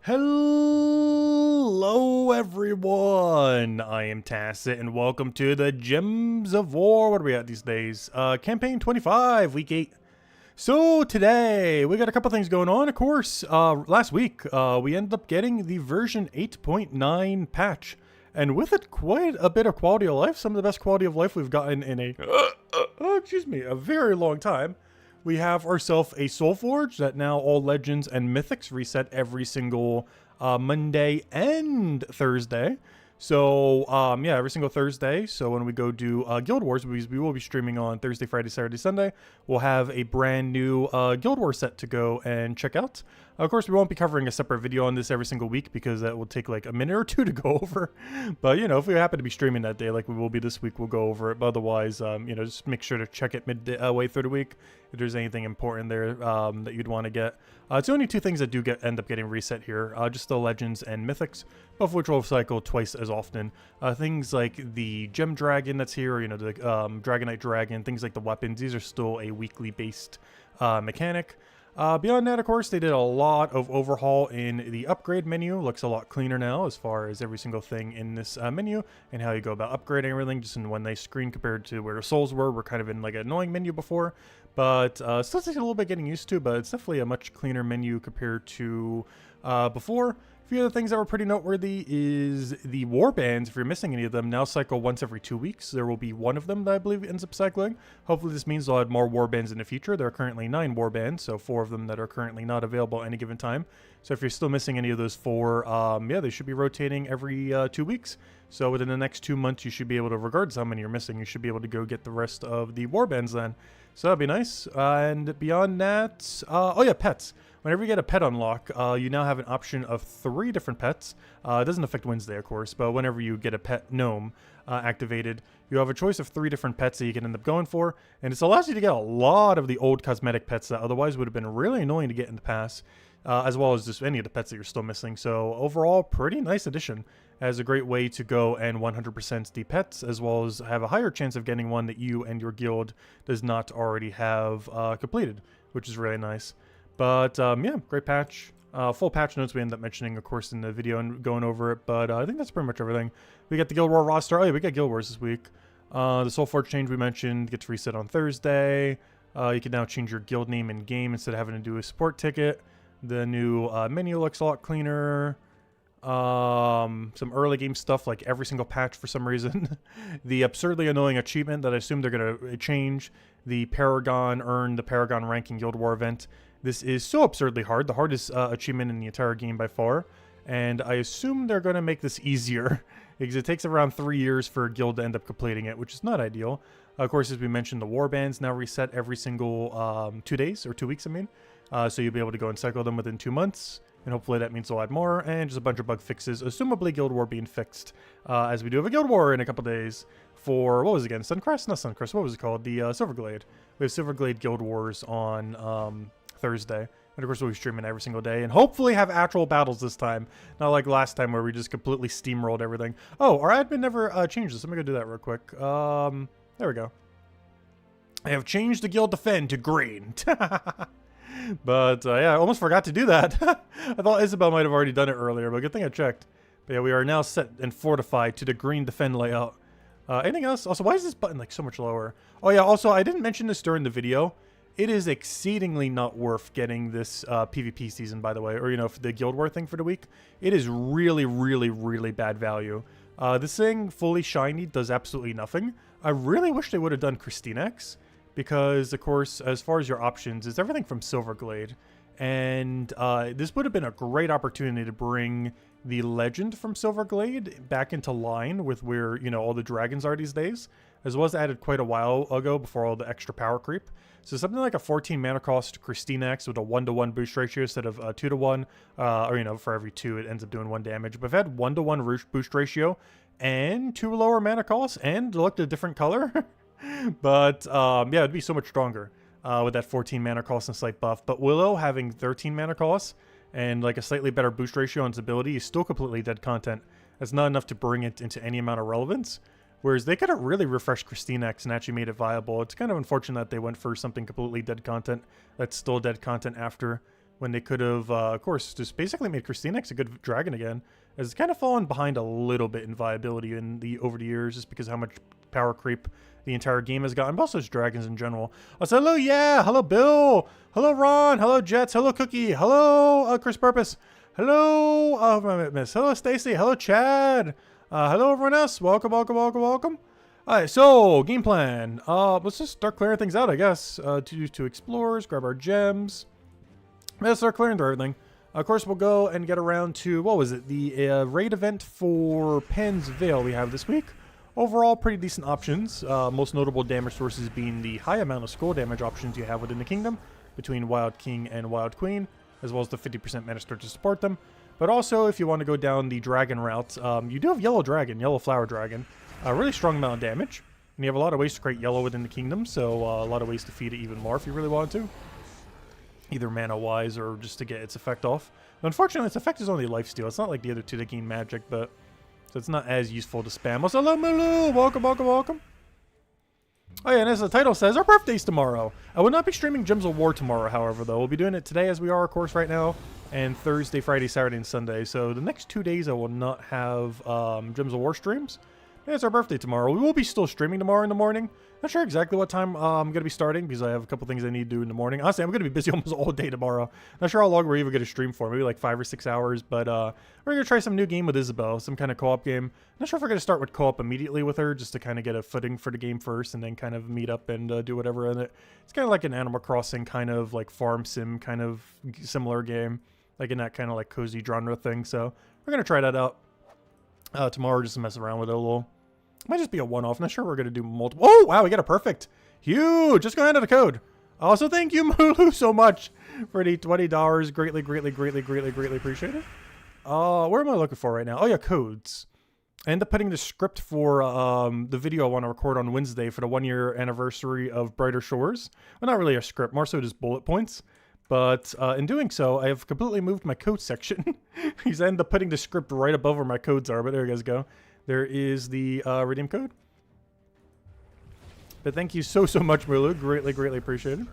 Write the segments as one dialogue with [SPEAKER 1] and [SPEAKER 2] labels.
[SPEAKER 1] Hello everyone, I am Tacit and welcome to the Gems of War. What are we at these days? Campaign 25, week 8. So today, we got a couple things going on. Of course, last week, we ended up getting the version 8.9 patch. And with it, quite a bit of quality of life. Some of the best quality of life we've gotten in a very long time. We have ourselves a Soul Forge that now all legends and mythics reset every single Monday and Thursday. So, yeah, every single Thursday. So when we go do Guild Wars, we will be streaming on Thursday, Friday, Saturday, Sunday. We'll have a brand new Guild Wars set to go and check out. Of course, we won't be covering a separate video on this every single week because that will take like a minute or two to go over. But, you know, if we happen to be streaming that day like we will be this week, we'll go over it. But otherwise, you know, just make sure to check it midway through the week if there's anything important there that you'd want to get. It's the only two things that do end up getting reset here, just the legends and mythics, both of which will cycle twice as often. Things like the gem dragon that's here, you know, the Dragonite dragon, things like the weapons, these are still a weekly based mechanic. Beyond that, of course, they did a lot of overhaul in the upgrade menu. Looks a lot cleaner now as far as every single thing in this menu and how you go about upgrading everything just in one nice screen compared to where souls were. We're kind of in like an annoying menu before, but still takes a little bit getting used to, but it's definitely a much cleaner menu compared to before. A few other things that were pretty noteworthy is the war bands. If you're missing any of them, now cycle once every 2 weeks. There will be one of them that I believe ends up cycling. Hopefully this means they'll add more war bands in the future. There are currently 9 war bands, so 4 of them that are currently not available at any given time. So if you're still missing any of those 4, yeah, they should be rotating every 2 weeks. So within the next 2 months, you should be able to, regardless how many you're missing, you should be able to go get the rest of the war bands then. So that'd be nice. And beyond that, oh yeah, pets. Whenever you get a pet unlock, you now have an option of 3 different pets. It doesn't affect Wednesday, of course, but whenever you get a pet gnome activated, you have a choice of 3 different pets that you can end up going for, and this allows you to get a lot of the old cosmetic pets that otherwise would have been really annoying to get in the past, as well as just any of the pets that you're still missing. So overall, pretty nice addition. As a great way to go and 100% the pets, as well as have a higher chance of getting one that you and your guild does not already have completed, which is really nice. But yeah, great patch. Full patch notes we end up mentioning, of course, in the video and going over it. But I think that's pretty much everything. We got the Guild War roster. Oh yeah, we got Guild Wars this week. The Soul Forge change we mentioned gets reset on Thursday. You can now change your guild name in game instead of having to do a support ticket. The new menu looks a lot cleaner. Some early game stuff like every single patch for some reason. The absurdly annoying achievement that I assume they're going to change. The Paragon earn the Paragon ranking Guild War event. This is so absurdly hard, the hardest achievement in the entire game by far, and I assume they're going to make this easier, because it takes around 3 years for a guild to end up completing it, which is not ideal. Of course, as we mentioned, the war bands now reset every single 2 days, or 2 weeks, I mean, so you'll be able to go and cycle them within 2 months, and hopefully that means they'll add more, and just a bunch of bug fixes, assumably Guild War being fixed, as we do have a Guild War in a couple days for, what was it again, Suncrest? Not Suncrest, what was it called? The Silverglade. We have Silverglade Guild Wars on Thursday, and of course we'll be streaming every single day and hopefully have actual battles this time, not like last time where we just completely steamrolled everything. Oh, our admin never changed this. Let me go do that real quick. There we go. I have changed the guild defend to green. But yeah, I almost forgot to do that. I thought Isabel might have already done it earlier, but good thing I checked. But yeah, we are now set and fortified to the green defend layout. Anything else? Also, why is this button like so much lower? Oh yeah, also I didn't mention this during the video. It is exceedingly not worth getting this PvP season, by the way, or, you know, for the Guild War thing for the week. It is really, really, really bad value. This thing, fully shiny, does absolutely nothing. I really wish they would have done Christinex, because, of course, as far as your options, it's everything from Silverglade. And this would have been a great opportunity to bring the legend from Silverglade back into line with where, you know, all the dragons are these days, as was added quite a while ago before all the extra power creep. So something like a 14 mana cost Christinex with a 1-to-1 boost ratio instead of 2-to-1, or, you know, for every 2 it ends up doing 1 damage. But if it had 1-to-1 boost ratio and 2 lower mana costs and looked a different color, but yeah, it'd be so much stronger with that 14 mana cost and slight buff. But Willow having 13 mana costs and like a slightly better boost ratio on its ability is still completely dead content. That's not enough to bring it into any amount of relevance. Whereas they could have really refreshed Christinex and actually made it viable. It's kind of unfortunate that they went for something completely dead content that's still dead content after. when they could have, of course, just basically made Christinex a good dragon again. As it's kind of fallen behind a little bit in viability over the years, just because of how much power creep the entire game has gotten, but also just dragons in general. So hello, yeah, hello Bill, hello Ron, hello Jets, hello Cookie, hello Chris Purpose, hello Miss, hello Stacy, hello Chad, hello everyone else. Welcome, welcome, welcome, welcome. All right, so game plan. Let's just start clearing things out, I guess. To explorers, grab our gems. Let's start clearing through everything. Of course, we'll go and get around to, what was it? The raid event for Pan's Vale we have this week. Overall, pretty decent options. Most notable damage sources being the high amount of skull damage options you have within the kingdom between Wild King and Wild Queen, as well as the 50% mana store to support them. But also, if you want to go down the dragon route, you do have Yellow Dragon, Yellow Flower Dragon. A really strong amount of damage. And you have a lot of ways to create yellow within the kingdom, so a lot of ways to feed it even more if you really want to. Either mana-wise or just to get its effect off. But unfortunately, its effect is only lifesteal. It's not like the other two that gain magic, but... So it's not as useful to spam. Also, hello, Mulu! Welcome, welcome, welcome. Oh yeah, and as the title says, our birthday's tomorrow. I will not be streaming Gems of War tomorrow, however, though. We'll be doing it today as we are, of course, right now. And Thursday, Friday, Saturday, and Sunday. So the next 2 days I will not have Gems of War streams. Yeah, it's our birthday tomorrow. We will be still streaming tomorrow in the morning. Not sure exactly what time I'm going to be starting because I have a couple things I need to do in the morning. Honestly, I'm going to be busy almost all day tomorrow. Not sure how long we're even going to stream for. Maybe like 5 or 6 hours. But we're going to try some new game with Isabel. Some kind of co-op game. Not sure if we're going to start with co-op immediately with her just to kind of get a footing for the game first and then kind of meet up and do whatever in it. It's kind of like an Animal Crossing kind of like farm sim kind of similar game. Like in that kind of like cozy genre thing. So we're going to try that out tomorrow just to mess around with it a little. Might just be a one-off. Not sure we're going to do multiple. Oh, wow, we got a perfect. Huge. Just go into the code. Also, thank you, Mulu, so much for the $20. Greatly, greatly, greatly, greatly, greatly appreciated. Where am I looking for right now? Oh, yeah, codes. I ended up putting the script for the video I want to record on Wednesday for the 1-year anniversary of Brighter Shores. Well, not really a script, more so just bullet points. But in doing so, I have completely moved my code section. He's ended up putting the script right above where my codes are, but there you guys go. There is the redeem code. But thank you so much, Mulu. Greatly, greatly appreciated.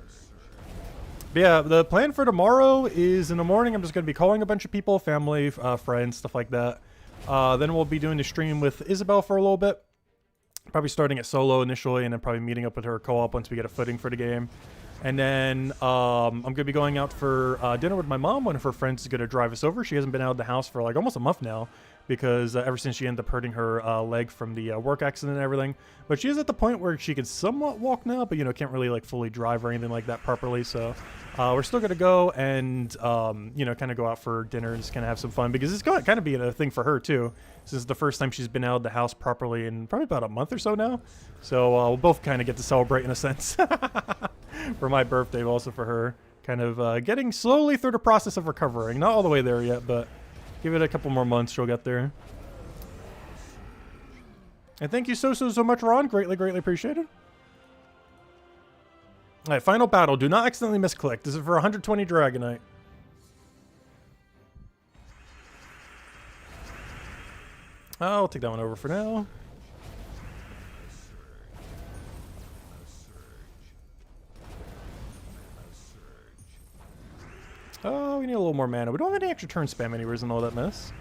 [SPEAKER 1] But yeah, the plan for tomorrow is in the morning, I'm just going to be calling a bunch of people, family, friends, stuff like that. Then we'll be doing the stream with Isabel for a little bit. Probably starting at solo initially, and then probably meeting up with her co-op once we get a footing for the game. And then I'm going to be going out for dinner with my mom. One of her friends is going to drive us over. She hasn't been out of the house for like almost a month now. Because ever since she ended up hurting her leg from the work accident and everything. But she is at the point where she can somewhat walk now, but, you know, can't really, like, fully drive or anything like that properly. So we're still going to go and, you know, kind of go out for dinner and just kind of have some fun. Because it's going to kind of be a thing for her, too. This is the first time she's been out of the house properly in probably about a month or so now. So we'll both kind of get to celebrate in a sense. For my birthday, but also for her. Kind of getting slowly through the process of recovering. Not all the way there yet, but... Give it a couple more months, she'll get there. And thank you so much, Ron. Greatly, greatly appreciated. Alright, final battle. Do not accidentally misclick. This is for 120 Dragonite. I'll take that one over for now. Oh, we need a little more mana. We don't have any extra turn spam anyways and all that mess.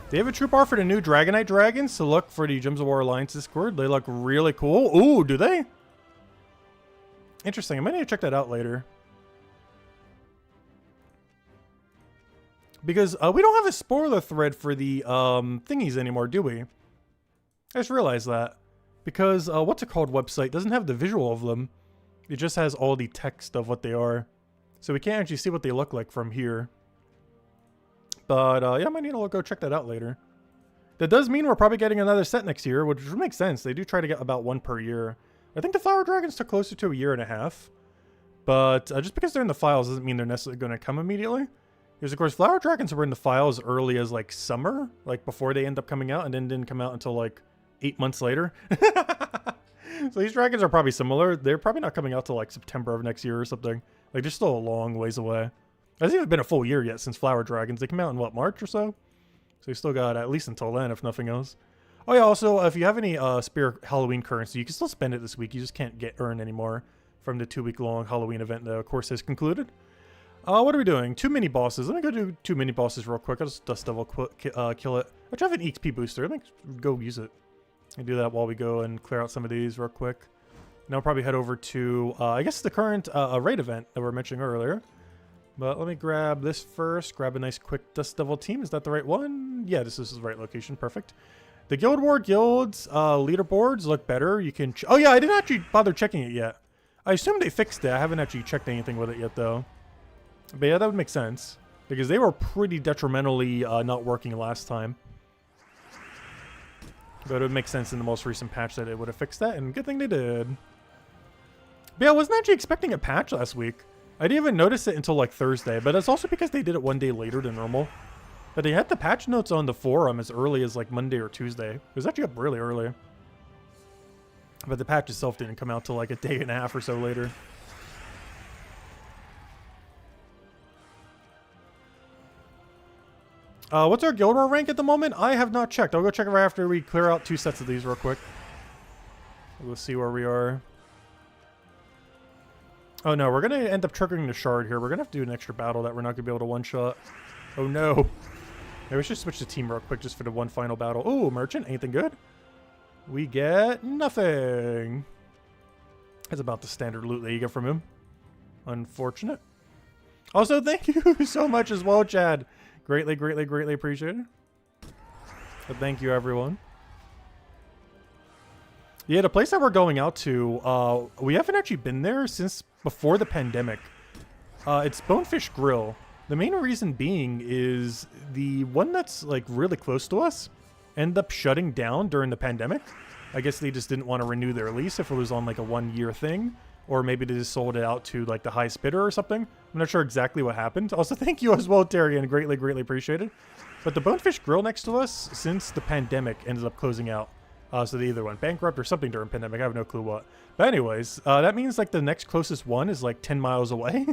[SPEAKER 1] They have a troop art for the new Dragonite dragons, so look for the Gems of War Alliance Discord. They look really cool. Ooh, do they? Interesting. I might need to check that out later. Because we don't have a spoiler thread for the thingies anymore, do we? I just realized that. Because what's it called website doesn't have the visual of them. It just has all the text of what they are. So we can't actually see what they look like from here. But yeah, I might need to go check that out later. That does mean we're probably getting another set next year, which makes sense. They do try to get about one per year. I think the Flower Dragons took closer to 1.5 years. But just because they're in the files doesn't mean they're necessarily going to come immediately. Because, of course, Flower Dragons were in the files as early as, like, summer. Like, before they end up coming out. And then didn't come out until, like, 8 months later. So these dragons are probably similar. They're probably not coming out till, like, September of next year or something. Like, they're still a long ways away. It hasn't even been a full year yet since Flower Dragons. They come out in, what, March or so? So you still got at least until then, if nothing else. Oh, yeah, also, if you have any spare Halloween currency, you can still spend it this week. You just can't earn anymore from the 2-week-long Halloween event that, of course, has concluded. What are we doing? 2 mini bosses. Let me go do 2 mini bosses real quick. I'll just Dust Devil kill it. I have an XP booster. Let me go use it. I do that while we go and clear out some of these real quick. Now I'll probably head over to, I guess, the current raid event that we were mentioning earlier. But let me grab this first. Grab a nice quick Dust Devil team. Is that the right one? Yeah, this is the right location. Perfect. The Guild War guilds leaderboards look better. You can... oh, yeah, I didn't actually bother checking it yet. I assume they fixed it. I haven't actually checked anything with it yet, though. But yeah, that would make sense. Because they were pretty detrimentally not working last time. But it would make sense in the most recent patch that it would have fixed that. And good thing they did. But yeah, I wasn't actually expecting a patch last week. I didn't even notice it until like Thursday. But it's also because they did it one day later than normal. But they had the patch notes on the forum as early as like Monday or Tuesday. It was actually up really early. But the patch itself didn't come out till like a day and a half or so later. What's our Guild War rank at the moment? I have not checked. I'll go check it right after we clear out 2 sets of these real quick. We'll see where we are. Oh no, we're going to end up triggering the shard here. We're going to have to do an extra battle that we're not going to be able to one-shot. Oh no. Maybe we should switch the team real quick just for the one final battle. Oh, merchant. Anything good? We get nothing. That's about the standard loot that you get from him. Unfortunate. Also, thank you so much as well, Chad. Greatly, greatly, greatly appreciated. But thank you, everyone. Yeah, the place that we're going out to, we haven't actually been there since before the pandemic. It's Bonefish Grill. The main reason being is the one that's like really close to us ended up shutting down during the pandemic. I guess they just didn't want to renew their lease if it was on like a 1-year thing. Or maybe they just sold it out to like the highest bidder or something. I'm not sure exactly what happened. Also, thank you as well, Terry, and greatly, greatly appreciated. But the Bonefish Grill next to us, since the pandemic, ended up closing out. So they either went bankrupt or something during pandemic. I have no clue what. But anyways, that means like the next closest one is like 10 miles away.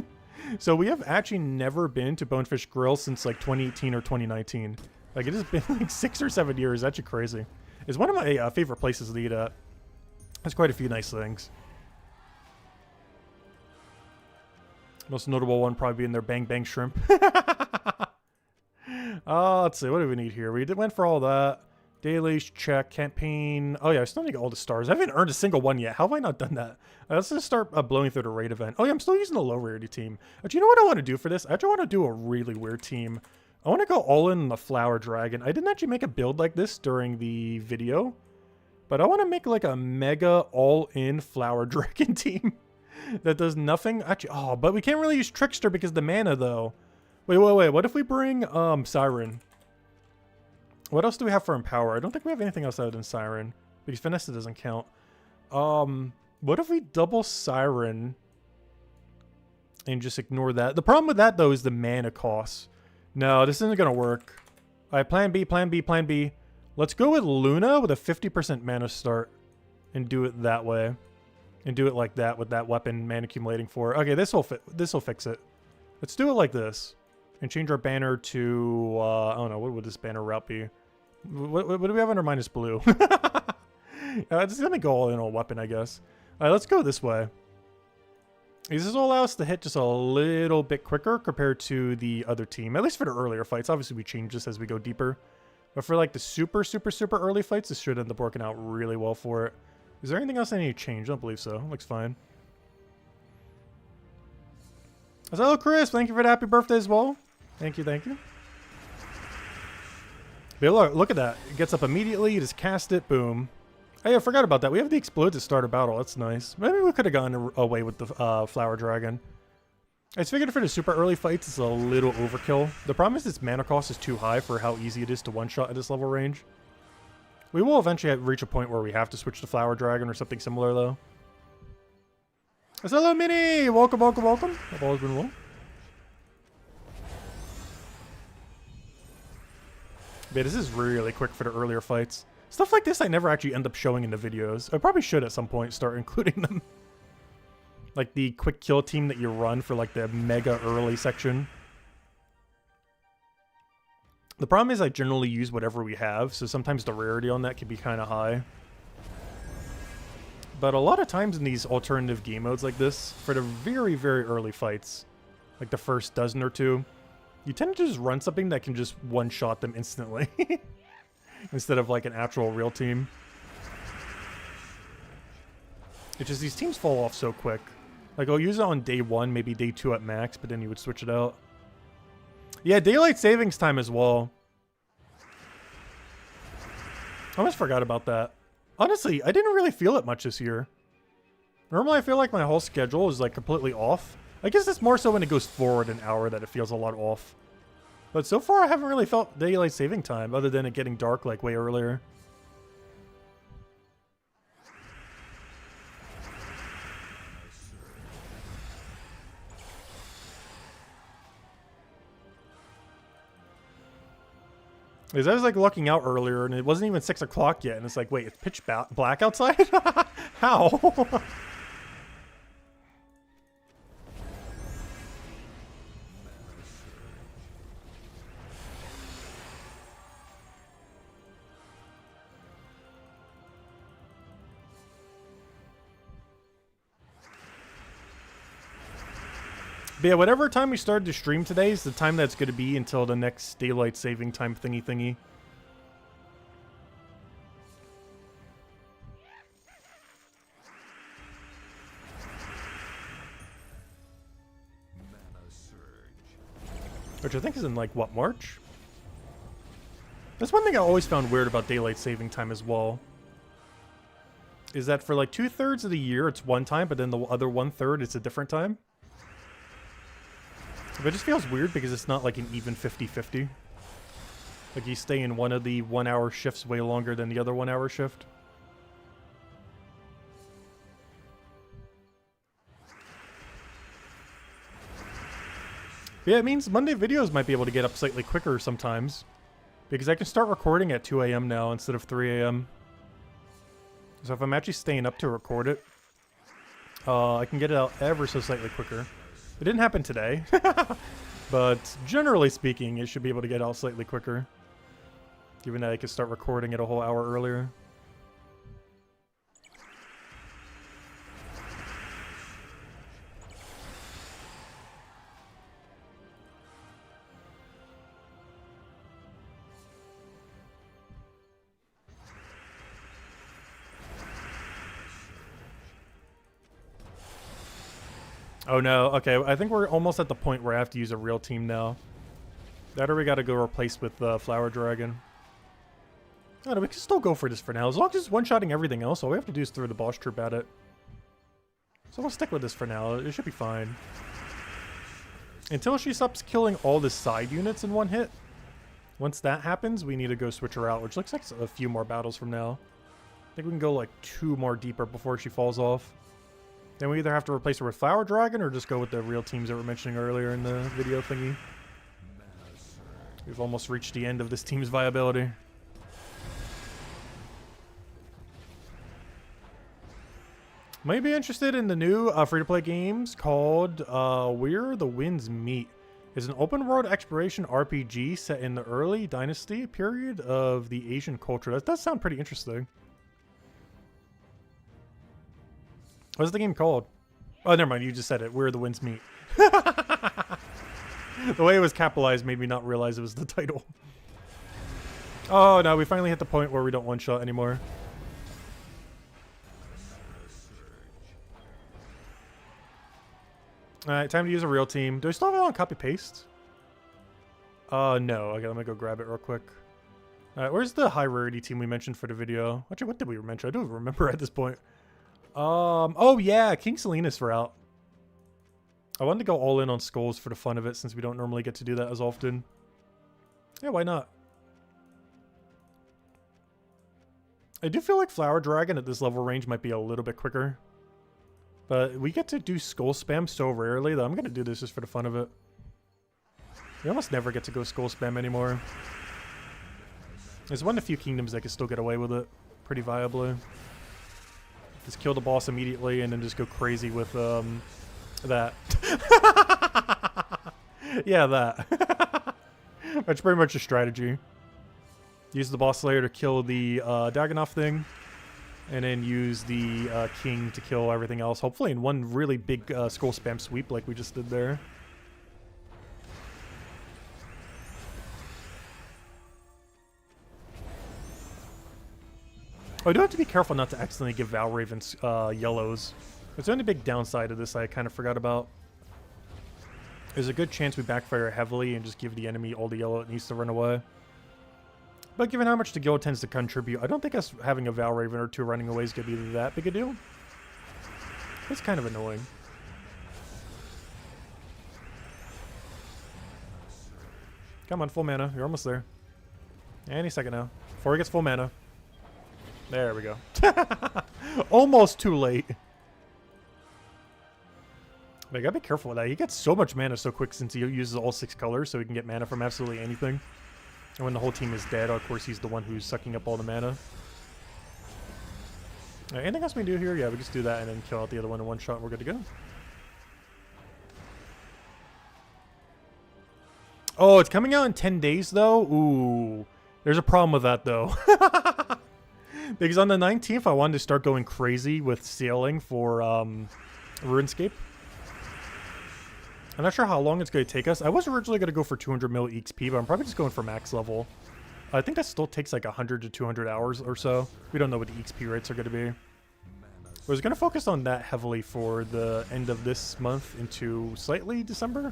[SPEAKER 1] So we have actually never been to Bonefish Grill since like 2018 or 2019. Like it has been like 6 or 7 years. That's actually crazy. It's one of my favorite places to eat at. There's quite a few nice things. Most notable one probably being their Bang Bang Shrimp. Let's see. What do we need here? We went for all that. Dailies, check. Campaign. Oh, yeah. I still need all the stars. I haven't earned a single one yet. How have I not done that? Let's just start blowing through the raid event. Oh, yeah. I'm still using the low rarity team. But you know what I want to do for this? I actually want to do a really weird team. I want to go all in on the Flower Dragon. I didn't actually make a build like this during the video. But I want to make like a mega all-in Flower Dragon team. That does nothing. Actually, oh, but we can't really use Trickster because the mana, though. Wait. What if we bring Siren? What else do we have for Empower? I don't think we have anything else other than Siren. Because Finesse doesn't count. What if we double Siren and just ignore that? The problem with that, though, is the mana cost. No, this isn't going to work. All right, plan B, plan B, plan B. Let's go with Luna with a 50% mana start and do it that way. And do it like that with that weapon mana accumulating for. Okay, this will fix it. Let's do it like this. And change our banner to, I don't know, what would this banner route be? What do we have under minus blue? Just let me go all in on weapon, I guess. All right, let's go this way. This will allow us to hit just a little bit quicker compared to the other team. At least for the earlier fights. Obviously, we change this as we go deeper. But for like the super, super, super early fights, this should end up working out really well for it. Is there anything else I need to change? I don't believe so. Looks fine. Hello, Chris. Thank you for the happy birthday as well. Thank you, thank you. But look at that. It gets up immediately. You just cast it. Boom. Hey, I forgot about that. We have the explode to start a battle. That's nice. Maybe we could have gone away with the Flower Dragon. I just figured for the super early fights, it's a little overkill. The problem is its mana cost is too high for how easy it is to one-shot at this level range. We will eventually reach a point where we have to switch to Flower Dragon or something similar, though. Hello, Mini! Welcome, welcome, welcome. Hope all has been well. Yeah, this is really quick for the earlier fights. Stuff like this I never actually end up showing in the videos. I probably should at some point start including them. Like the quick kill team that you run for like the mega early section. The problem is I generally use whatever we have, so sometimes the rarity on that can be kind of high. But a lot of times in these alternative game modes like this, for the very, very early fights, like the first dozen or two, you tend to just run something that can just one-shot them instantly. Instead of like an actual real team. It's just these teams fall off so quick. Like I'll use it on day 1, maybe day 2 at max, but then you would switch it out. Yeah, daylight savings time as well. I almost forgot about that. Honestly, I didn't really feel it much this year. Normally I feel like my whole schedule is like completely off. I guess it's more so when it goes forward an hour that it feels a lot off. But so far I haven't really felt daylight saving time other than it getting dark like way earlier. Because I was like looking out earlier and it wasn't even 6 o'clock yet, and it's like, wait, it's pitch black outside? How? But yeah, whatever time we started to stream today is the time that's going to be until the next daylight saving time thingy. Which I think is in like, what, March? That's one thing I always found weird about daylight saving time as well. Is that for like 2/3 of the year it's one time, but then the other 1/3 it's a different time. But it just feels weird because it's not like an even 50-50. Like you stay in one of the 1 hour shifts way longer than the other 1 hour shift. But yeah, it means Monday videos might be able to get up slightly quicker sometimes. Because I can start recording at 2 a.m. now instead of 3 a.m. So if I'm actually staying up to record it, I can get it out ever so slightly quicker. It didn't happen today, but generally speaking, it should be able to get out slightly quicker. Given that I can start recording it a whole hour earlier. Oh no, okay, I think we're almost at the point where I have to use a real team now. That or we gotta go replace with Flower Dragon. Oh, no, we can still go for this for now. As long as it's one-shotting everything else, all we have to do is throw the boss troop at it. So we'll stick with this for now. It should be fine. Until she stops killing all the side units in one hit. Once that happens, we need to go switch her out, which looks like a few more battles from now. I think we can go like 2 more deeper before she falls off. Then we either have to replace her with Flower Dragon or just go with the real teams that we were mentioning earlier in the video thingy. We've almost reached the end of this team's viability. Might be interested in the new free-to-play games called Where the Winds Meet. It's an open-world exploration RPG set in the early dynasty period of the Asian culture. That does sound pretty interesting. What's the game called? Oh, never mind. You just said it. Where the Winds Meet. The way it was capitalized made me not realize it was the title. Oh, no. We finally hit the point where we don't one-shot anymore. Alright, time to use a real team. Do I still have it on copy-paste? No. Okay, let me go grab it real quick. Alright, where's the high-rarity team we mentioned for the video? Actually, what did we mention? I don't even remember at this point. Oh yeah, King Selena's for out. I wanted to go all in on skulls for the fun of it since we don't normally get to do that as often. Yeah, why not? I do feel like Flower Dragon at this level range might be a little bit quicker. But we get to do skull spam so rarely that I'm going to do this just for the fun of it. We almost never get to go skull spam anymore. There's one of the few kingdoms that can still get away with it pretty viably. Just kill the boss immediately and then just go crazy with that. Yeah, that. That's pretty much a strategy. Use the boss slayer to kill the Dagannoth thing. And then use the king to kill everything else. Hopefully in one really big skull spam sweep like we just did there. Oh, I do have to be careful not to accidentally give Val Ravens yellows. It's the only big downside of this I kind of forgot about. There's a good chance we backfire heavily and just give the enemy all the yellow it needs to run away. But given how much the guild tends to contribute, I don't think us having a Val Raven or two running away is going to be that big a deal. It's kind of annoying. Come on, full mana. You're almost there. Any second now. Before he gets full mana. There we go. Almost too late. But I gotta be careful with that. He gets so much mana so quick since he uses all 6 colors, so he can get mana from absolutely anything. And when the whole team is dead, of course, he's the one who's sucking up all the mana. Anything else we can do here? Yeah, we just do that and then kill out the other one in one shot. We're good to go. Oh, it's coming out in 10 days, though? Ooh. There's a problem with that, though. Because on the 19th, I wanted to start going crazy with sailing for RuneScape. I'm not sure how long it's going to take us. I was originally going to go for 200 mil XP, but I'm probably just going for max level. I think that still takes like 100 to 200 hours or so. We don't know what the XP rates are going to be. I was going to focus on that heavily for the end of this month into slightly December.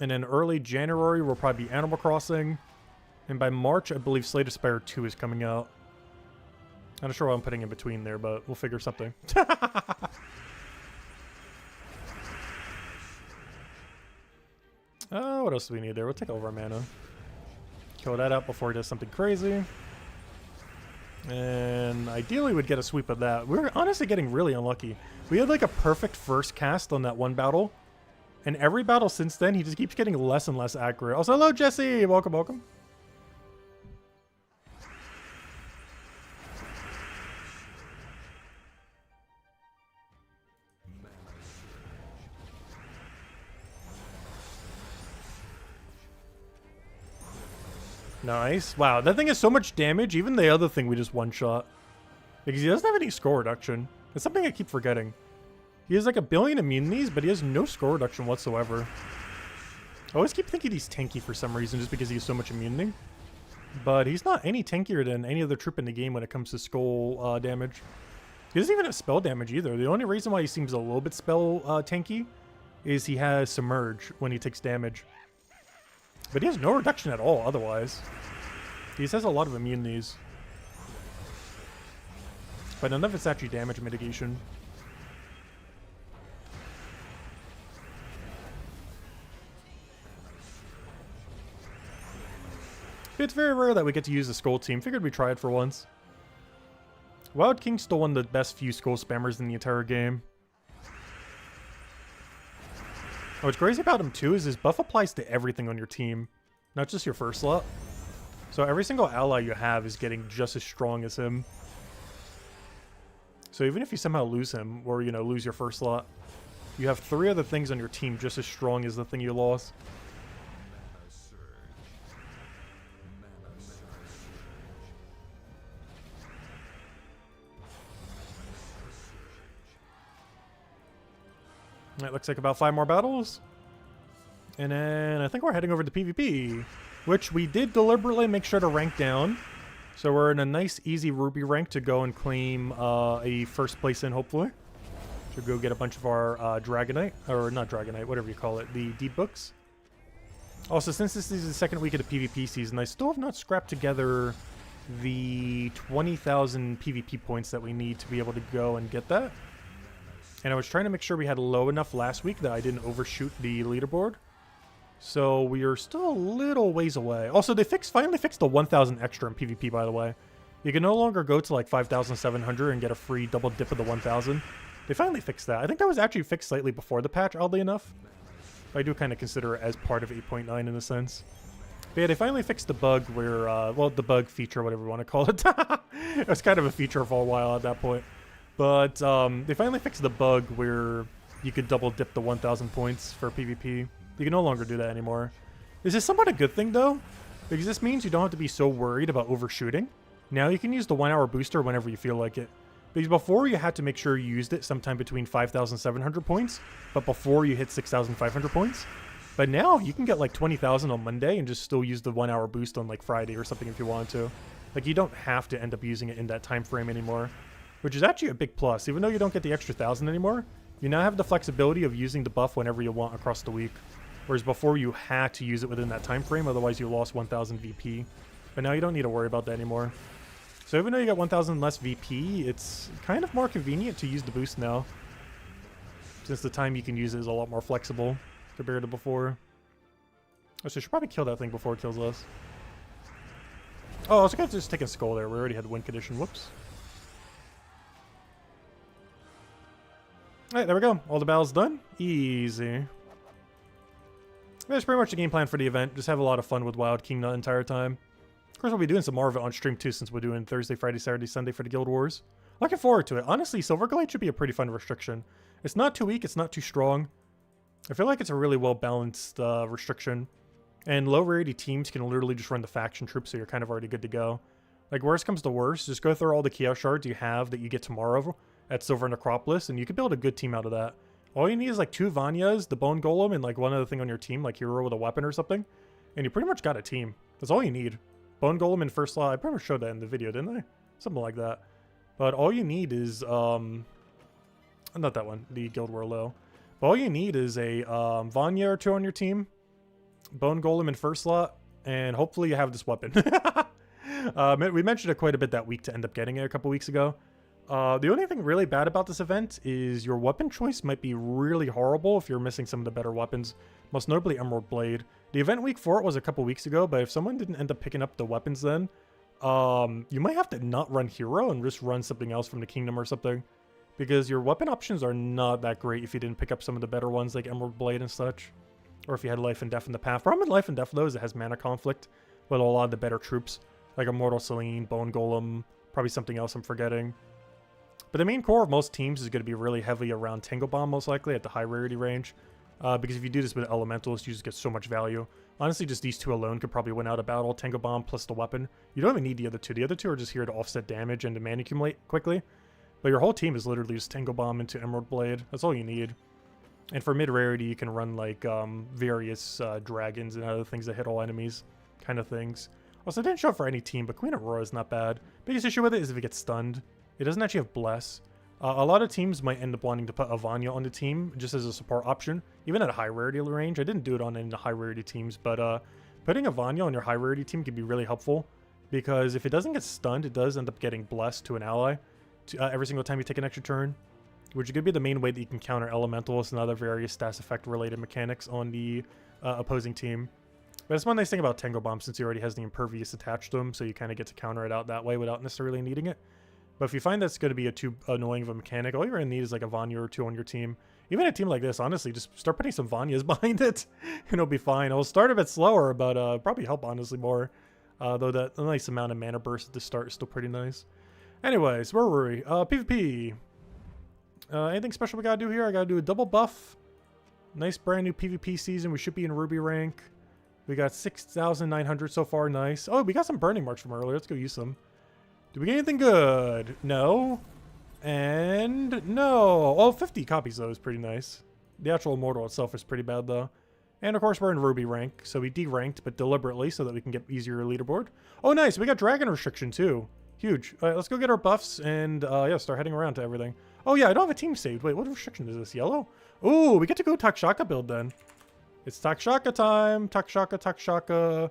[SPEAKER 1] And then early January will probably be Animal Crossing. And by March, I believe Slay the Spire 2 is coming out. I'm not sure what I'm putting in between there, but we'll figure something. Oh, what else do we need there? We'll take all of our mana. Kill that out before he does something crazy. And ideally we'd get a sweep of that. We're honestly getting really unlucky. We had like a perfect first cast on that one battle. And every battle since then, he just keeps getting less and less accurate. Also, hello, Jesse! Welcome, welcome. Nice. Wow, that thing has so much damage. Even the other thing we just one-shot. Because he doesn't have any score reduction. It's something I keep forgetting. He has like 1 billion immunities, but he has no score reduction whatsoever. I always keep thinking he's tanky for some reason, just because he has so much immunity. But he's not any tankier than any other troop in the game when it comes to skull damage. He doesn't even have spell damage either. The only reason why he seems a little bit spell tanky is he has Submerge when he takes damage. But he has no reduction at all otherwise. He just has a lot of immunities. But none of it's actually damage mitigation. It's very rare that we get to use the Skull team. Figured we'd try it for once. Wild King's still one of the best few Skull spammers in the entire game. What's crazy about him too is his buff applies to everything on your team, not just your first slot. So every single ally you have is getting just as strong as him. So even if you somehow lose him, or you know, lose your first slot, you have 3 other things on your team just as strong as the thing you lost. It looks like about 5 more battles. And then I think we're heading over to PvP, which we did deliberately make sure to rank down. So we're in a nice, easy Ruby rank to go and claim a first place in, hopefully. To go get a bunch of our Dragonite, or not Dragonite, whatever you call it, the deep books. Also, since this is the second week of the PvP season, I still have not scrapped together the 20,000 PvP points that we need to be able to go and get that. And I was trying to make sure we had low enough last week that I didn't overshoot the leaderboard. So we are still a little ways away. Also, they finally fixed the 1,000 extra in PvP, by the way. You can no longer go to like 5,700 and get a free double dip of the 1,000. They finally fixed that. I think that was actually fixed slightly before the patch, oddly enough. But I do kind of consider it as part of 8.9 in a sense. But yeah, they finally fixed the bug where, well, the bug feature, whatever you want to call it. It was kind of a feature for a while at that point. But they finally fixed the bug where you could double dip the 1,000 points for PvP. You can no longer do that anymore. This is somewhat a good thing, though, because this means you don't have to be so worried about overshooting. Now you can use the 1 hour booster whenever you feel like it. Because before you had to make sure you used it sometime between 5,700 points, but before you hit 6,500 points. But now you can get like 20,000 on Monday and just still use the 1 hour boost on like Friday or something if you want to. Like you don't have to end up using it in that time frame anymore, which is actually a big plus. Even though you don't get the extra 1,000 anymore, you now have the flexibility of using the buff whenever you want across the week. Whereas before you had to use it within that time frame, otherwise you lost 1,000 VP. But now you don't need to worry about that anymore. So even though you got 1,000 less VP, it's kind of more convenient to use the boost now, since the time you can use it is a lot more flexible compared to before. Oh, so I should probably kill that thing before it kills us. Oh, I was going to just take a skull there. We already had win condition. Whoops. Alright, there we go. All the battles done. Easy. That's pretty much the game plan for the event. Just have a lot of fun with Wild King the entire time. Of course, we'll be doing some more of it on stream too, since we're doing Thursday, Friday, Saturday, Sunday for the Guild Wars. Looking forward to it. Honestly, Silverglade should be a pretty fun restriction. It's not too weak, it's not too strong. I feel like it's a really well-balanced restriction. And low rarity teams can literally just run the faction troops, so you're kind of already good to go. Like, worst comes to worst, just go through all the Chaos Shards you have that you get tomorrow at Silver Necropolis, and you can build a good team out of that. All you need is like 2 Vanyas, the Bone Golem, and like one other thing on your team, like hero with a weapon or something. And you pretty much got a team. That's all you need. Bone Golem in first slot. I pretty much showed that in the video, didn't I? Something like that. But all you need is, not that one, the Guild War Low. But all you need is a Vanya or 2 on your team, Bone Golem in first slot, and hopefully you have this weapon. We mentioned it quite a bit that week to end up getting it a couple weeks ago. The only thing really bad about this event is your weapon choice might be really horrible if you're missing some of the better weapons, most notably Emerald Blade. The event week for it was a couple weeks ago, but if someone didn't end up picking up the weapons then, you might have to not run hero and just run something else from the kingdom or something, because your weapon options are not that great if you didn't pick up some of the better ones like Emerald Blade and such, or if you had Life and Death in the path. Problem with Life and Death though is it has mana conflict with a lot of the better troops, like Immortal Selene, Bone Golem, probably something else I'm forgetting. But the main core of most teams is going to be really heavy around Tango Bomb, most likely, at the high rarity range. Because if you do this with Elementals, you just get so much value. Honestly, just these 2 alone could probably win out a battle. Tango Bomb plus the weapon. You don't even need the other 2. The other 2 are just here to offset damage and to mana accumulate quickly. But your whole team is literally just Tango Bomb into Emerald Blade. That's all you need. And for mid-rarity, you can run, like, various dragons and other things that hit all enemies. Kind of things. Also, it didn't show up for any team, but Queen Aurora is not bad. Biggest issue with it is if it gets stunned. It doesn't actually have Bless. A lot of teams might end up wanting to put a Vanya on the team just as a support option, even at a high rarity range. I didn't do it on any of the high rarity teams, but putting a Vanya on your high rarity team can be really helpful, because if it doesn't get stunned, it does end up getting Blessed to an ally every single time you take an extra turn, which could be the main way that you can counter Elementals and other various stats effect related mechanics on the opposing team. But it's one nice thing about Tango Bomb, since he already has the Impervious attached to him, so you kind of get to counter it out that way without necessarily needing it. But if you find that's going to be too annoying of a mechanic, all you're going to need is like a Vanya or 2 on your team. Even a team like this, honestly, just start putting some Vanyas behind it, and it'll be fine. It'll start a bit slower, but probably help, honestly, more. Though that a nice amount of mana burst at the start is still pretty nice. Anyways, where were we? PvP. Anything special we got to do here? I got to do a double buff. Nice brand new PvP season. We should be in Ruby rank. We got 6,900 so far. Nice. Oh, we got some Burning Marks from earlier. Let's go use some. Did we get anything good? No. And no. Oh, 50 copies, though, is pretty nice. The actual Immortal itself is pretty bad, though. And, of course, we're in Ruby rank, so we deranked, but deliberately, so that we can get easier leaderboard. Oh, nice. We got Dragon Restriction, too. Huge. All right, let's go get our buffs and, yeah, start heading around to everything. Oh, yeah, I don't have a team saved. Wait, what restriction is this? Yellow? Ooh, we get to go Takshaka build, then. It's Takshaka time. Takshaka.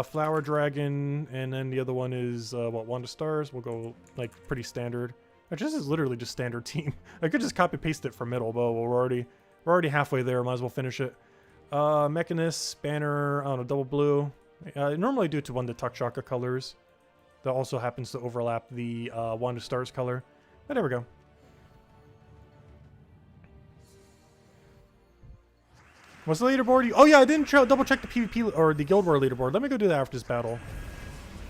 [SPEAKER 1] Flower Dragon, and then the other one is, what, Wand of Stars? We'll go, like, pretty standard. Actually, this is literally just standard team. I could just copy-paste it from middle, but we're already halfway there. Might as well finish it. Mechanist, Banner, I don't know, double blue. I normally do it to one of the Takshaka colors. That also happens to overlap the Wand of Stars color. But there we go. What's the leaderboard? Oh yeah, I didn't double check the PvP or the Guild War leaderboard. Let me go do that after this battle.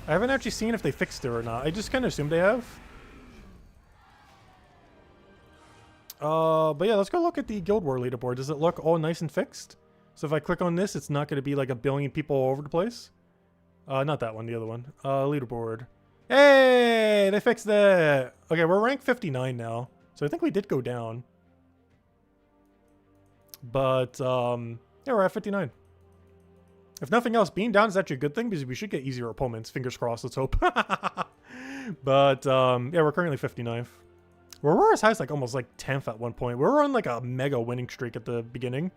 [SPEAKER 1] I haven't actually seen if they fixed it or not. I just kind of assumed they have. But yeah, let's go look at the Guild War leaderboard. Does it look all nice and fixed? So if I click on this, it's not going to be like a billion people all over the place. Not that one, the other one. Leaderboard. Hey, they fixed it. Okay, we're rank 59 now. So I think we did go down. But, yeah, Yeah, we're at 59. If nothing else, being down is actually a good thing because we should get easier opponents. Fingers crossed, let's hope. But, yeah, we're currently 59th. We're as high as like almost like 10th at one point. We were on like a mega winning streak at the beginning.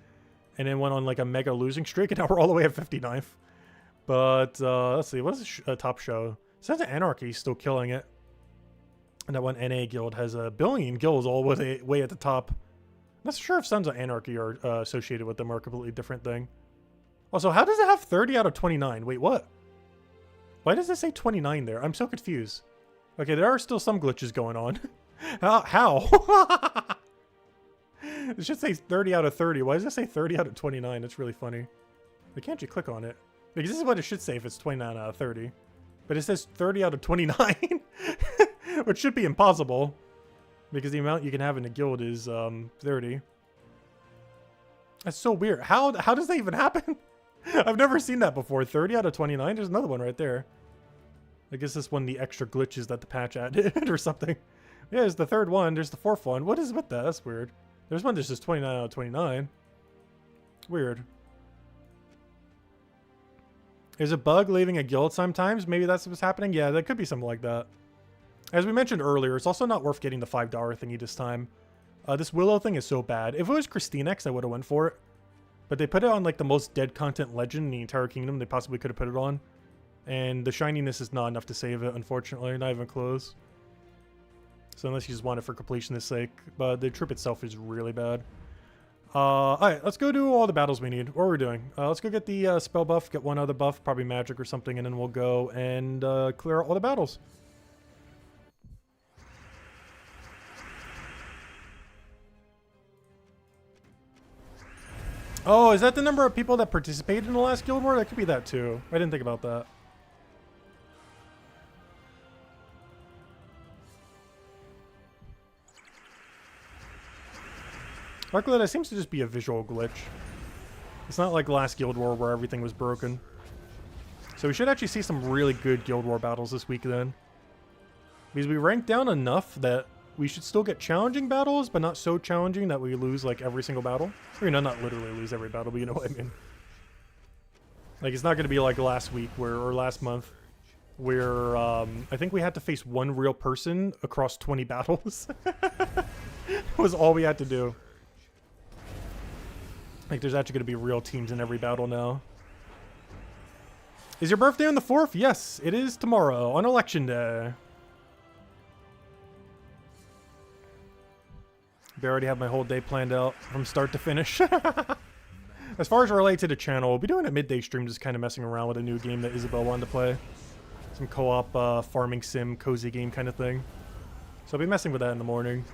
[SPEAKER 1] And then went on like a mega losing streak, and now we're all the way at 59th. But, let's see, what is the top show? Sons of Anarchy is still killing it. And that one NA guild has a billion guilds all the way at the top. I'm not sure if Sons of Anarchy are associated with them or a completely different thing. Also, how does it have 30 out of 29? Wait, what? Why does it say 29 there? I'm so confused. Okay, there are still some glitches going on. How? It should say 30 out of 30. Why does it say 30 out of 29? That's really funny. Why can't you click on it? Because this is what it should say if it's 29 out of 30. But it says 30 out of 29. Which should be impossible. Because the amount you can have in a guild is 30. That's so weird. How does that even happen? I've never seen that before. 30 out of 29? There's another one right there. I guess this one, the extra glitches that the patch added or something. Yeah, there's the third one. There's the fourth one. What is with that? That's weird. There's one that's just 29 out of 29. Weird. There's a bug leaving a guild sometimes. Maybe that's what's happening. Yeah, that could be something like that. As we mentioned earlier, it's also not worth getting the $5 thingy this time. This Willow thing is so bad. If it was Christinex, I would have went for it. But they put it on like the most dead content legend in the entire kingdom they possibly could have put it on. And the shininess is not enough to save it, unfortunately. Not even close. So unless you just want it for completionist sake. But the troop itself is really bad. Alright, let's go do all the battles we need. What are we doing? Let's go get the spell buff, get one other buff, probably magic or something, and then we'll go and clear out all the battles. Oh, is that the number of people that participated in the last Guild War? That could be that too. I didn't think about that. Luckily, that seems to just be a visual glitch. It's not like last Guild War where everything was broken. So we should actually see some really good Guild War battles this week then. Because we ranked down enough that we should still get challenging battles, but not so challenging that we lose like every single battle. Or, you know, not literally lose every battle, but you know what I mean. Like, it's not going to be like last week or last month where I think we had to face one real person across 20 battles. Was all we had to do. Like, there's actually going to be real teams in every battle now. Is your birthday on the 4th? Yes, it is tomorrow, on Election Day. I already have my whole day planned out from start to finish. As far as related to the channel, we'll be doing a midday stream just kind of messing around with a new game that Isabel wanted to play. Some co-op farming sim, cozy game kind of thing. So I'll be messing with that in the morning.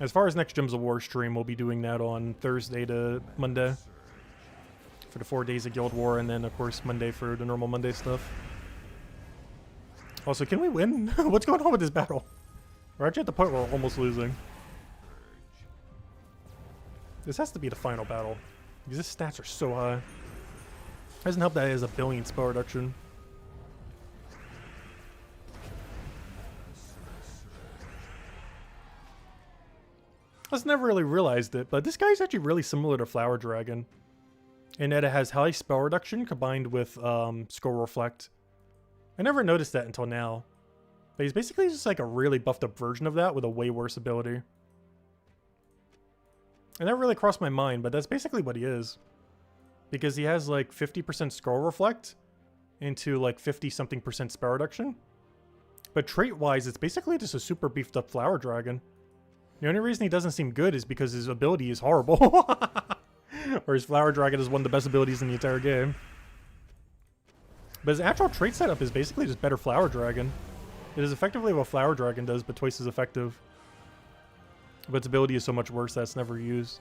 [SPEAKER 1] As far as next Gems of War stream, we'll be doing that on Thursday to Monday. For the 4 days of Guild War, and then, of course, Monday for the normal Monday stuff. Also, can we win? What's going on with this battle? We're actually at the point where we're almost losing. This has to be the final battle. Because his stats are so high. Doesn't help that he has a billion spell reduction. I just never really realized it, but this guy's actually really similar to Flower Dragon. In that it has high spell reduction combined with Skull Reflect. I never noticed that until now. But he's basically just like a really buffed up version of that with a way worse ability. It never really crossed my mind, but that's basically what he is. Because he has like 50% Skull Reflect into like 50-something% spell reduction. But trait-wise, it's basically just a super beefed up Flower Dragon. The only reason he doesn't seem good is because his ability is horrible. Whereas Flower Dragon is one of the best abilities in the entire game. But his actual trait setup is basically just better Flower Dragon. It is effectively what Flower Dragon does, but twice as effective. But its ability is so much worse that it's never used.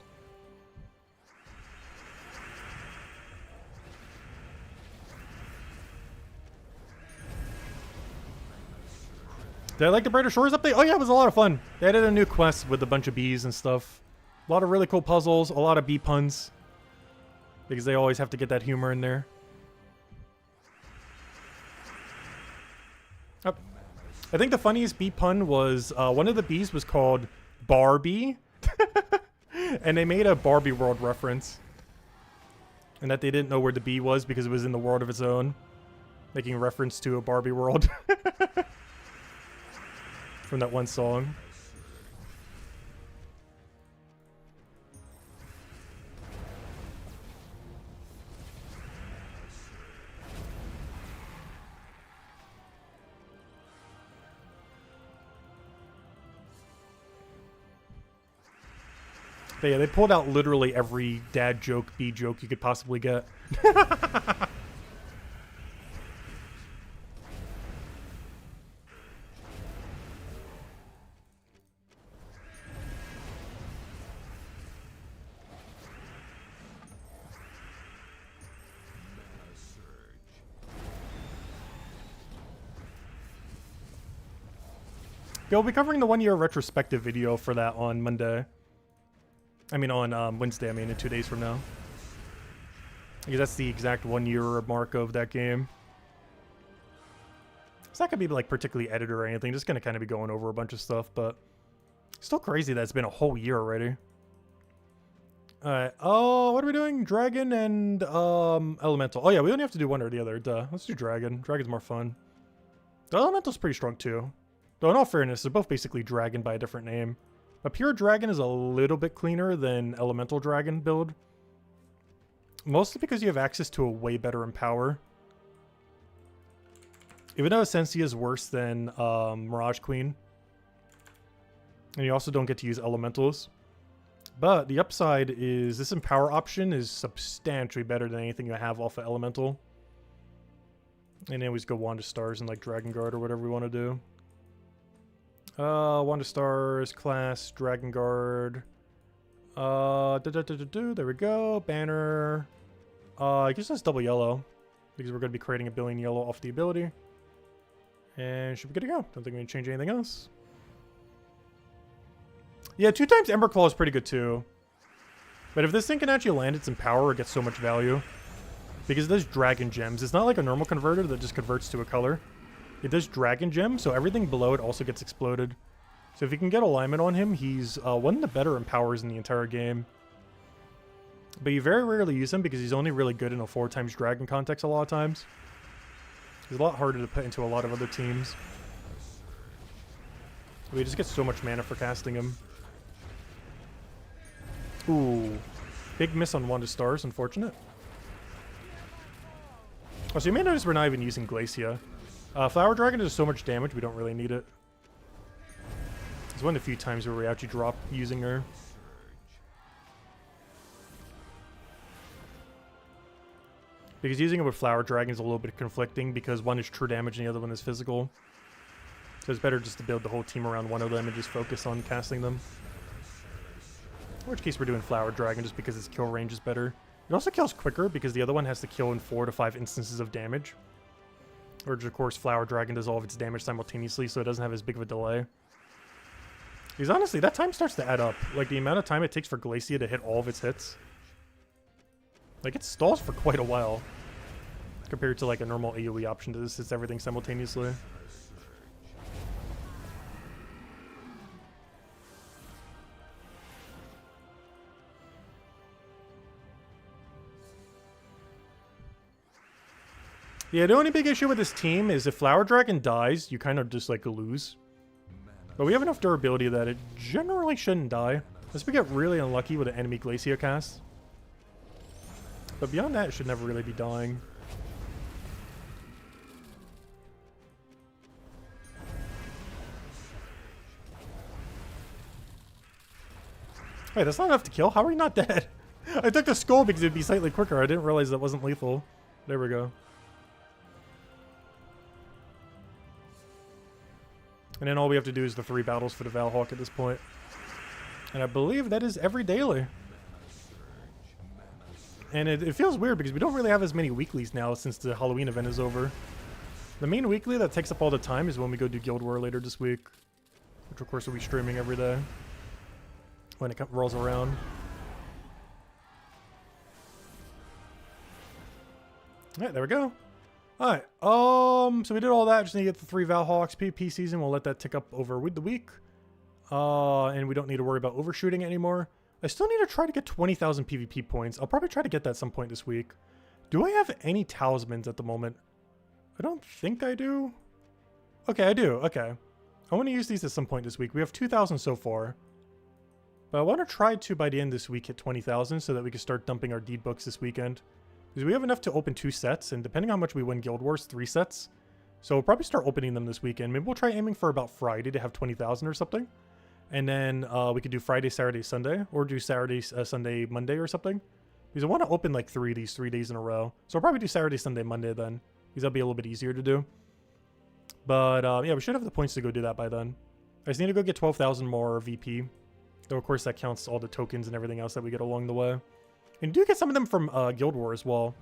[SPEAKER 1] Did I like the Brighter Shores update? Oh yeah, it was a lot of fun. They added a new quest with a bunch of bees and stuff. A lot of really cool puzzles, a lot of bee puns. Because they always have to get that humor in there. Oh. I think the funniest bee pun was one of the bees was called Barbie. And they made a Barbie world reference. And that they didn't know where the bee was because it was in the world of its own. Making reference to a Barbie world. From that one song. But yeah, they pulled out literally every dad joke, bee joke you could possibly get. Yeah, we'll be covering the 1-year retrospective video for that on Monday. I mean, on Wednesday, in 2 days from now. Because that's the exact 1-year mark of that game. It's not going to be, like, particularly edited or anything. Just going to kind of be going over a bunch of stuff, but... Still crazy that it's been a whole year already. Alright, oh, what are we doing? Dragon and, Elemental. Oh yeah, we only have to do one or the other, duh. Let's do Dragon. Dragon's more fun. The Elemental's pretty strong, too. Though, in all fairness, they're both basically Dragon by a different name. A pure dragon is a little bit cleaner than elemental dragon build. Mostly because you have access to a way better Empower. Even though Essentia is worse than Mirage Queen. And you also don't get to use elementals. But the upside is this Empower option is substantially better than anything you have off of Elemental. And then we just go Wand of Stars and like Dragon Guard or whatever we want to do. Wand of Stars, class, Dragon Guard. There we go. Banner. I guess that's double yellow. Because we're going to be creating a billion yellow off the ability. And should be good to go. Don't think we're going to change anything else. Yeah, 2 times Ember Claw is pretty good too. But if this thing can actually land its Empower, it gets so much value. Because it does Dragon Gems. It's not like a normal converter that just converts to a color. It does Dragon Gem, so everything below it also gets exploded. So if you can get alignment on him, he's one of the better Empowers in the entire game. But you very rarely use him because he's only really good in a 4 times Dragon context a lot of times. He's a lot harder to put into a lot of other teams. We just get so much mana for casting him. Ooh. Big miss on Wand of Stars, unfortunate. Oh, so you may notice we're not even using Glacia. Flower Dragon does so much damage, we don't really need it. It's one of the few times where we actually drop using her. Because using it with Flower Dragon is a little bit conflicting because one is true damage and the other one is physical. So it's better just to build the whole team around one of them and just focus on casting them. In which case we're doing Flower Dragon just because its kill range is better. It also kills quicker because the other one has to kill in 4 to 5 instances of damage. Which, of course, Flower Dragon does all of its damage simultaneously, so it doesn't have as big of a delay. Because honestly, that time starts to add up. Like, the amount of time it takes for Glacia to hit all of its hits. Like, it stalls for quite a while. Compared to, like, a normal AoE option that just hits everything simultaneously. Yeah, the only big issue with this team is if Flower Dragon dies, you kind of just, like, lose. But we have enough durability that it generally shouldn't die. Unless we get really unlucky with an enemy Glacia cast. But beyond that, it should never really be dying. Wait, that's not enough to kill? How are you not dead? I took the skull because it'd be slightly quicker. I didn't realize that wasn't lethal. There we go. And then all we have to do is the 3 battles for the Valhawk at this point. And I believe that is every daily. And it feels weird because we don't really have as many weeklies now since the Halloween event is over. The main weekly that takes up all the time is when we go do Guild War later this week. Which of course we'll be streaming every day. When it rolls around. Alright, there we go. Alright, so we did all that. Just need to get the 3 Valhalla PvP season. We'll let that tick up over with the week. And we don't need to worry about overshooting anymore. I still need to try to get 20,000 PvP points. I'll probably try to get that some point this week. Do I have any talismans at the moment? I don't think I do. Okay, I do. Okay. I want to use these at some point this week. We have 2,000 so far. But I want to try to, by the end of this week, hit 20,000 so that we can start dumping our deed books this weekend. Because we have enough to open 2 sets, and depending on how much we win Guild Wars, 3 sets. So we'll probably start opening them this weekend. Maybe we'll try aiming for about Friday to have 20,000 or something. And then we could do Friday, Saturday, Sunday, or do Saturday, Sunday, Monday or something. Because I want to open like 3 of these 3 days in a row. So I'll probably do Saturday, Sunday, Monday then. Because that'll be a little bit easier to do. But yeah, we should have the points to go do that by then. I just need to go get 12,000 more VP. Though of course that counts all the tokens and everything else that we get along the way. And do get some of them from Guild Wars as well.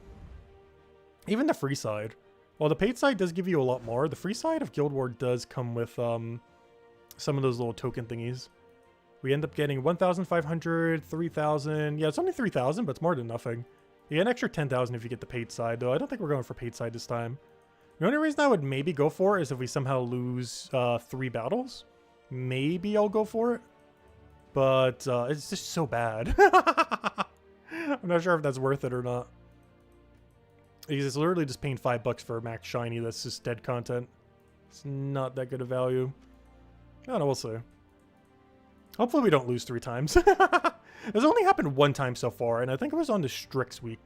[SPEAKER 1] Even the free side. While the paid side does give you a lot more, the free side of Guild Wars does come with some of those little token thingies. We end up getting 1,500, 3,000. Yeah, it's only 3,000, but it's more than nothing. You get an extra 10,000 if you get the paid side, though. I don't think we're going for paid side this time. The only reason I would maybe go for it is if we somehow lose 3 battles. Maybe I'll go for it. But it's just so bad. I'm not sure if that's worth it or not. Because it's literally just paying $5 for a max shiny that's just dead content. It's not that good of value. I don't know, we'll see. Hopefully we don't lose 3 times. It's only happened 1 time so far, and I think it was on the Strix week.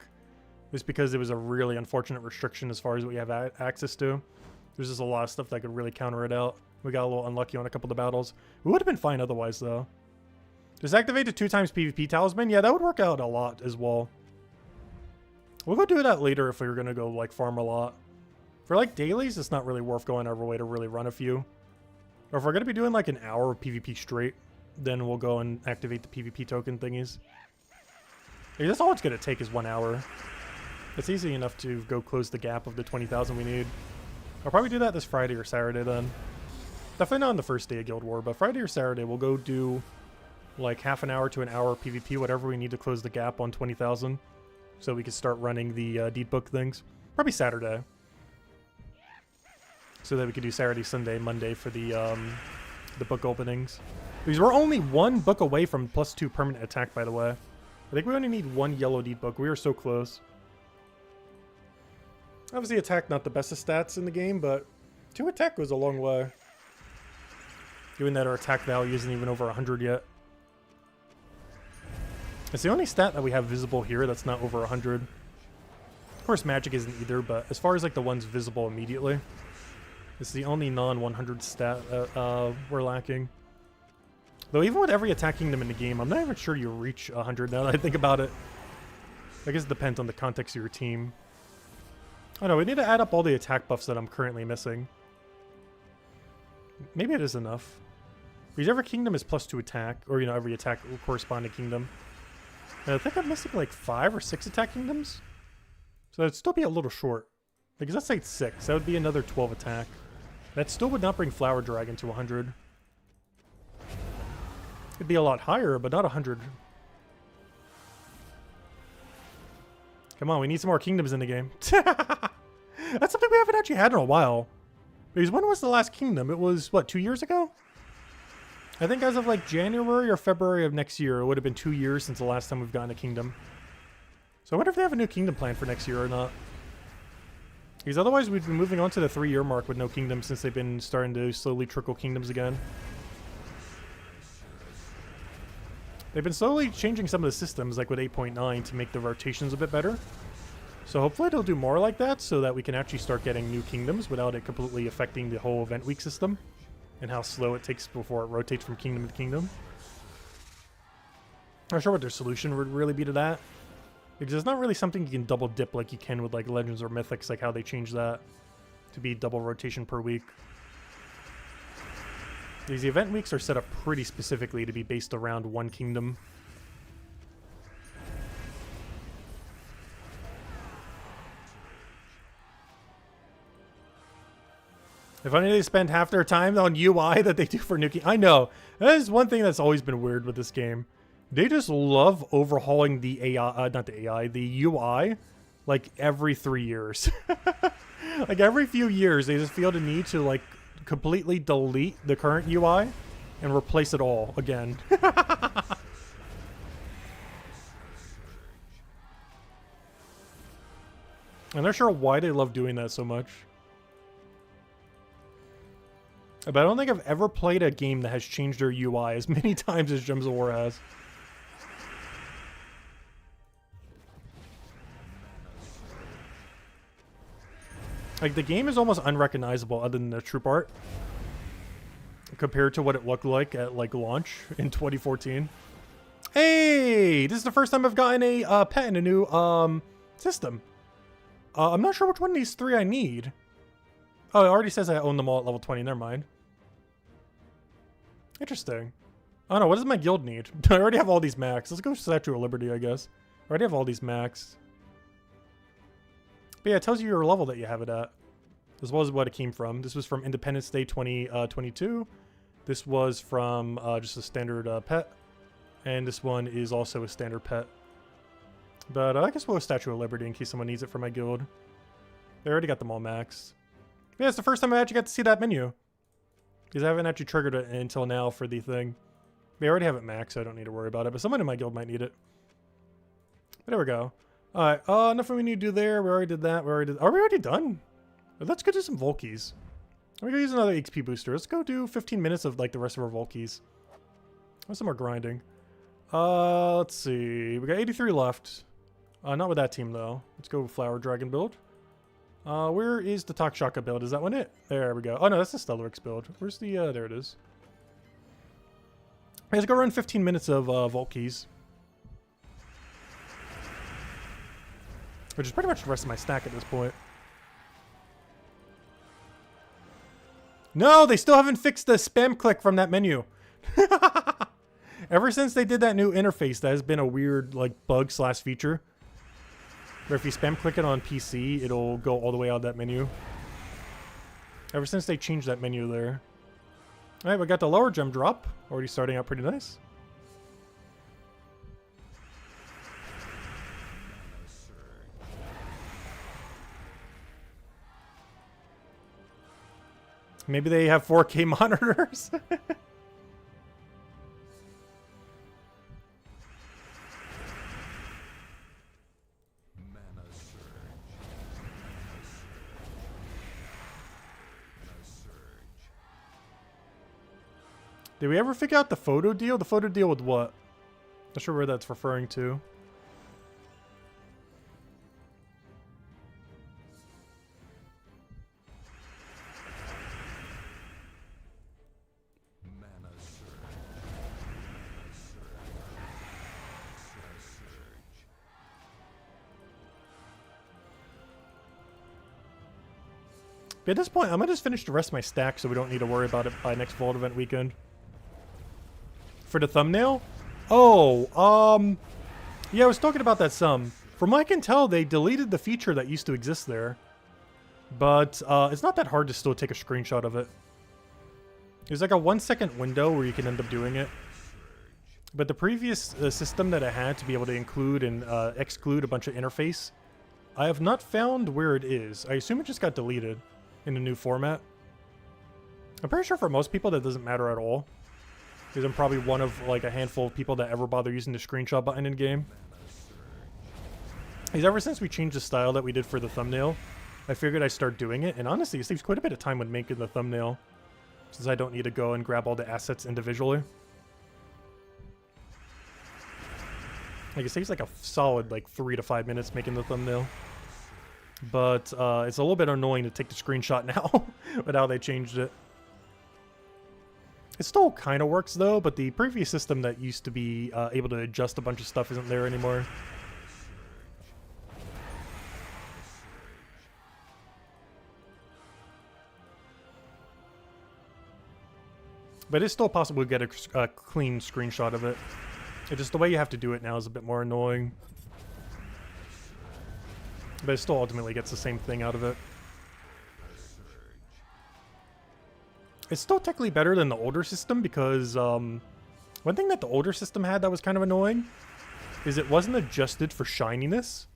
[SPEAKER 1] Just because it was a really unfortunate restriction as far as what we have access to. There's just a lot of stuff that could really counter it out. We got a little unlucky on a couple of the battles. We would have been fine otherwise, though. Just activate the 2 times PvP talisman. Yeah, that would work out a lot as well. We'll go do that later if we were going to go, like, farm a lot. For, like, dailies, it's not really worth going our way to really run a few. Or if we're going to be doing, like, an hour of PvP straight, then we'll go and activate the PvP token thingies. Hey, that's all it's going to take is 1 hour. It's easy enough to go close the gap of the 20,000 we need. I'll probably do that this Friday or Saturday then. Definitely not on the first day of Guild War, but Friday or Saturday we'll go do like half an hour to an hour of PvP, whatever we need to close the gap on 20,000. So we can start running the deed book things. Probably Saturday. So that we could do Saturday, Sunday, Monday for the book openings. Because we're only 1 book away from +2 permanent attack, by the way. I think we only need 1 yellow deed book. We are so close. Obviously attack not the best of stats in the game, but 2 attack goes a long way. Given that our attack value isn't even over 100 yet. It's the only stat that we have visible here that's not over 100. Of course magic isn't either, but as far as like the ones visible immediately, it's the only non-100 stat that we're lacking. Though even with every attack kingdom in the game, I'm not even sure you reach 100 now that I think about it. I guess it depends on the context of your team. Oh no, we need to add up all the attack buffs that I'm currently missing. Maybe it is enough. Because every kingdom is +2 attack, or you know, every attack corresponding kingdom. And I think I'm missing like 5 or 6 attack kingdoms. So that'd still be a little short. Because let's say it's 6, that would be another 12 attack. That still would not bring Flower Dragon to 100. It'd be a lot higher, but not 100. Come on, we need some more kingdoms in the game. That's something we haven't actually had in a while. Because when was the last kingdom? It was, what, 2 years ago? I think as of like January or February of next year, it would have been 2 years since the last time we've gotten a kingdom. So I wonder if they have a new kingdom plan for next year or not. Because otherwise we'd be moving on to the 3-year mark with no kingdoms since they've been starting to slowly trickle kingdoms again. They've been slowly changing some of the systems, like with 8.9, to make the rotations a bit better. So hopefully they'll do more like that so that we can actually start getting new kingdoms without it completely affecting the whole event week system and how slow it takes before it rotates from kingdom to kingdom. I'm not sure what their solution would really be to that. Because it's not really something you can double dip like you can with like Legends or Mythics, like how they change that to be double rotation per week. These event weeks are set up pretty specifically to be based around one kingdom. If only they spend half their time on UI that they do for New King. I know. That is one thing that's always been weird with this game. They just love overhauling the AI, not the AI, the UI like every 3 years. Like every few years, they just feel the need to like completely delete the current UI and replace it all again. I'm not sure why they love doing that so much. But I don't think I've ever played a game that has changed their UI as many times as Gems of War has. Like, the game is almost unrecognizable other than the troop art compared to what it looked like at, like, launch in 2014. Hey! This is the first time I've gotten a pet in a new system. I'm not sure which one of these 3 I need. Oh, it already says I own them all at level 20. Never mind. Interesting. I don't know. What does my guild need? I already have all these max. Let's go Statue of Liberty, I guess. I already have all these max. But yeah, it tells you your level that you have it at, as well as what it came from. This was from Independence Day 2022. This was from just a standard pet. And this one is also a standard pet. But I guess we'll have Statue of Liberty in case someone needs it for my guild. They already got them all maxed. Yeah, it's the first time I actually got to see that menu. Because I haven't actually triggered it until now for the thing. They already have it maxed, so I don't need to worry about it. But someone in my guild might need it. But there we go. Alright, nothing we need to do there. We already did that. Are we already done? Let's go do some Volkies. We're going to use another XP booster. Let's go do 15 minutes of like the rest of our Volkies. What's some more grinding? Let's see. We got 83 left. Not with that team though. Let's go Flower Dragon build. Where is the Takshaka build? Is that one it? There we go. Oh no, that's the Stellarix build. Where's the, there it is. Let's go run 15 minutes of Volkies. Which is pretty much the rest of my stack at this point. No, they still haven't fixed the spam click from that menu. Ever since they did that new interface, that has been a weird like bug / feature. Where if you spam click it on PC, it'll go all the way out of that menu. Ever since they changed that menu there. Alright, we got the lower gem drop. Already starting out pretty nice. Maybe they have 4K monitors. Did we ever figure out the photo deal? The photo deal with what? Not sure where that's referring to. But at this point, I'm going to just finish the rest of my stack so we don't need to worry about it by next Vault event weekend. For the thumbnail? Oh, yeah, I was talking about that some. From what I can tell, they deleted the feature that used to exist there. But it's not that hard to still take a screenshot of it. There's like a 1-second window where you can end up doing it. But the previous system that I had to be able to include and exclude a bunch of interface, I have not found where it is. I assume it just got deleted in the new format. I'm pretty sure for most people that doesn't matter at all. Because I'm probably one of like a handful of people that ever bother using the screenshot button in game. Because ever since we changed the style that we did for the thumbnail, I figured I'd start doing it. And honestly, it saves quite a bit of time when making the thumbnail. Since I don't need to go and grab all the assets individually. Like, it takes like a solid like 3 to 5 minutes making the thumbnail. But it's a little bit annoying to take the screenshot now with how they changed it. It still kind of works though, but the previous system that used to be able to adjust a bunch of stuff isn't there anymore. But it's still possible to get a clean screenshot of it. It's just the way you have to do it now is a bit more annoying. But it still ultimately gets the same thing out of it. It's still technically better than the older system because one thing that the older system had that was kind of annoying is it wasn't adjusted for shininess.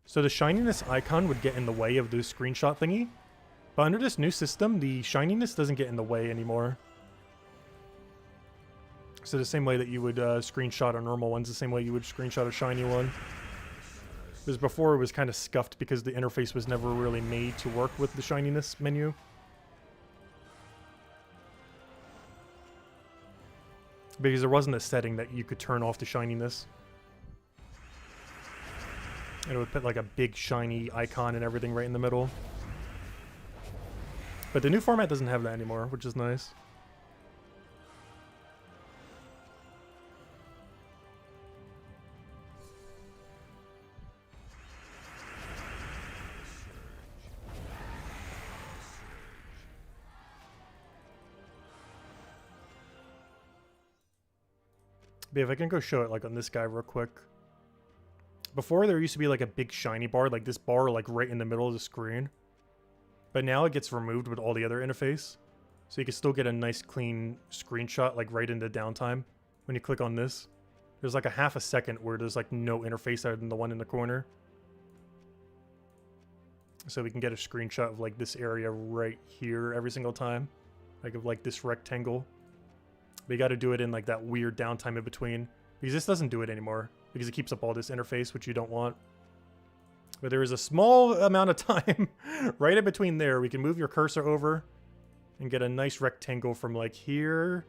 [SPEAKER 1] So the shininess icon would get in the way of the screenshot thingy. But under this new system, the shininess doesn't get in the way anymore. So the same way that you would screenshot a normal one is the same way you would screenshot a shiny one. Because before it was kind of scuffed because the interface was never really made to work with the shininess menu. Because there wasn't a setting that you could turn off the shininess. And it would put like a big shiny icon and everything right in the middle. But the new format doesn't have that anymore, which is nice. But if I can go show it like on this guy real quick. Before there used to be like a big shiny bar, like this bar like right in the middle of the screen. But now it gets removed with all the other interface. So you can still get a nice clean screenshot like right into downtime when you click on this. There's like a half a second where there's like no interface other than the one in the corner. So we can get a screenshot of like this area right here every single time. Like of like this rectangle. But you got to do it in like that weird downtime in between. Because this doesn't do it anymore. Because it keeps up all this interface, which you don't want. But there is a small amount of time right in between there. We can move your cursor over and get a nice rectangle from like here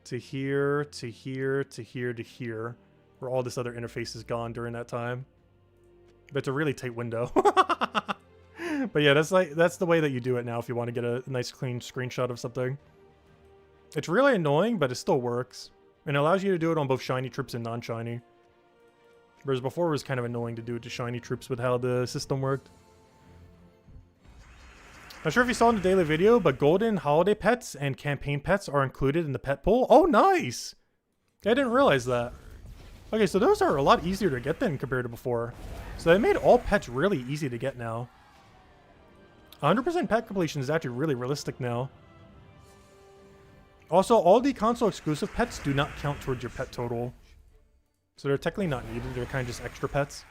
[SPEAKER 1] to here to here to here to here. Where all this other interface is gone during that time. But it's a really tight window. But yeah, that's the way that you do it now if you want to get a nice clean screenshot of something. It's really annoying, but it still works. And it allows you to do it on both shiny troops and non-shiny. Whereas before it was kind of annoying to do it to shiny troops with how the system worked. Not sure if you saw in the daily video, but golden holiday pets and campaign pets are included in the pet pool. Oh, nice! I didn't realize that. Okay, so those are a lot easier to get than compared to before. So they made all pets really easy to get now. 100% pet completion is actually really realistic now. Also, all the console exclusive pets do not count towards your pet total. So they're technically not needed, they're kind of just extra pets.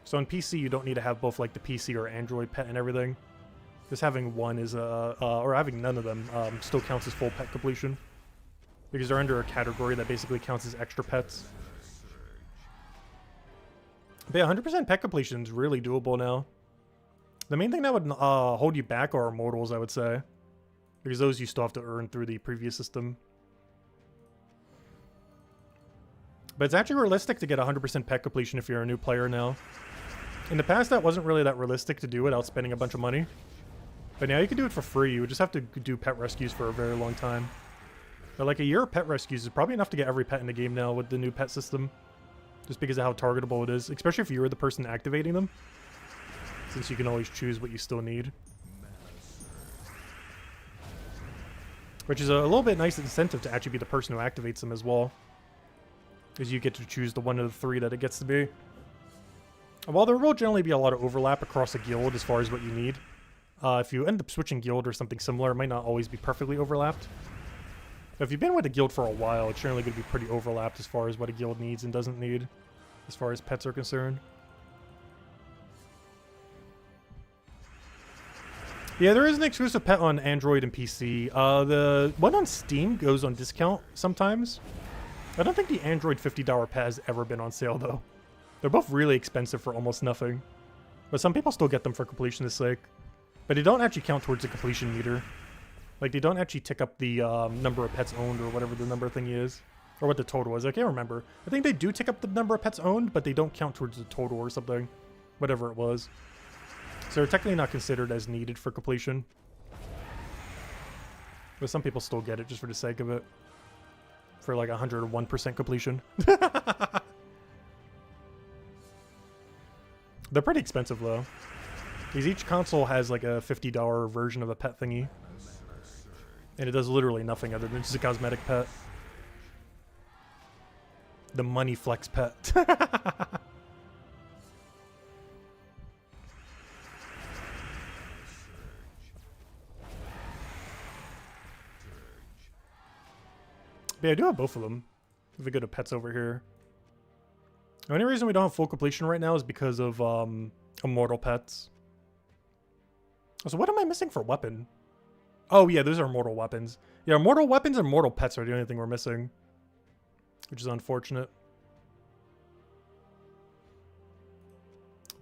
[SPEAKER 1] So on PC, you don't need to have both like the PC or Android pet and everything. Just having one is, or having none of them still counts as full pet completion. Because they're under a category that basically counts as extra pets. But yeah, 100% pet completion is really doable now. The main thing that would hold you back are immortals, I would say. Because those you still have to earn through the previous system. But it's actually realistic to get 100% pet completion if you're a new player now. In the past, that wasn't really that realistic to do without spending a bunch of money. But now you can do it for free. You would just have to do pet rescues for a very long time. But like a year of pet rescues is probably enough to get every pet in the game now with the new pet system. Just because of how targetable it is. Especially if you were the person activating them. Since you can always choose what you still need. Which is a little bit nice incentive to actually be the person who activates them as well. Because you get to choose the one of the three that it gets to be. And while there will generally be a lot of overlap across a guild as far as what you need, if you end up switching guild or something similar, it might not always be perfectly overlapped. But if you've been with a guild for a while, it's generally going to be pretty overlapped as far as what a guild needs and doesn't need, as far as pets are concerned. Yeah, there is an exclusive pet on Android and PC. The one on Steam goes on discount sometimes. I don't think the Android $50 pet has ever been on sale, though. They're both really expensive for almost nothing. But some people still get them for completion's sake. But they don't actually count towards the completion meter. Like, they don't actually tick up the number of pets owned or whatever the number thing is. Or what the total is. I can't remember. I think they do tick up the number of pets owned, but they don't count towards the total or something. Whatever it was. So they're technically not considered as needed for completion. But some people still get it just for the sake of it. For like 101% completion. They're pretty expensive though. Because each console has like a $50 version of a pet thingy. And it does literally nothing other than just a cosmetic pet. The money flex pet. But yeah, I do have both of them. If we go to pets over here. The only reason we don't have full completion right now is because of immortal pets. So what am I missing for weapon? Oh yeah, those are mortal weapons. Yeah, mortal weapons and mortal pets are the only thing we're missing, which is unfortunate.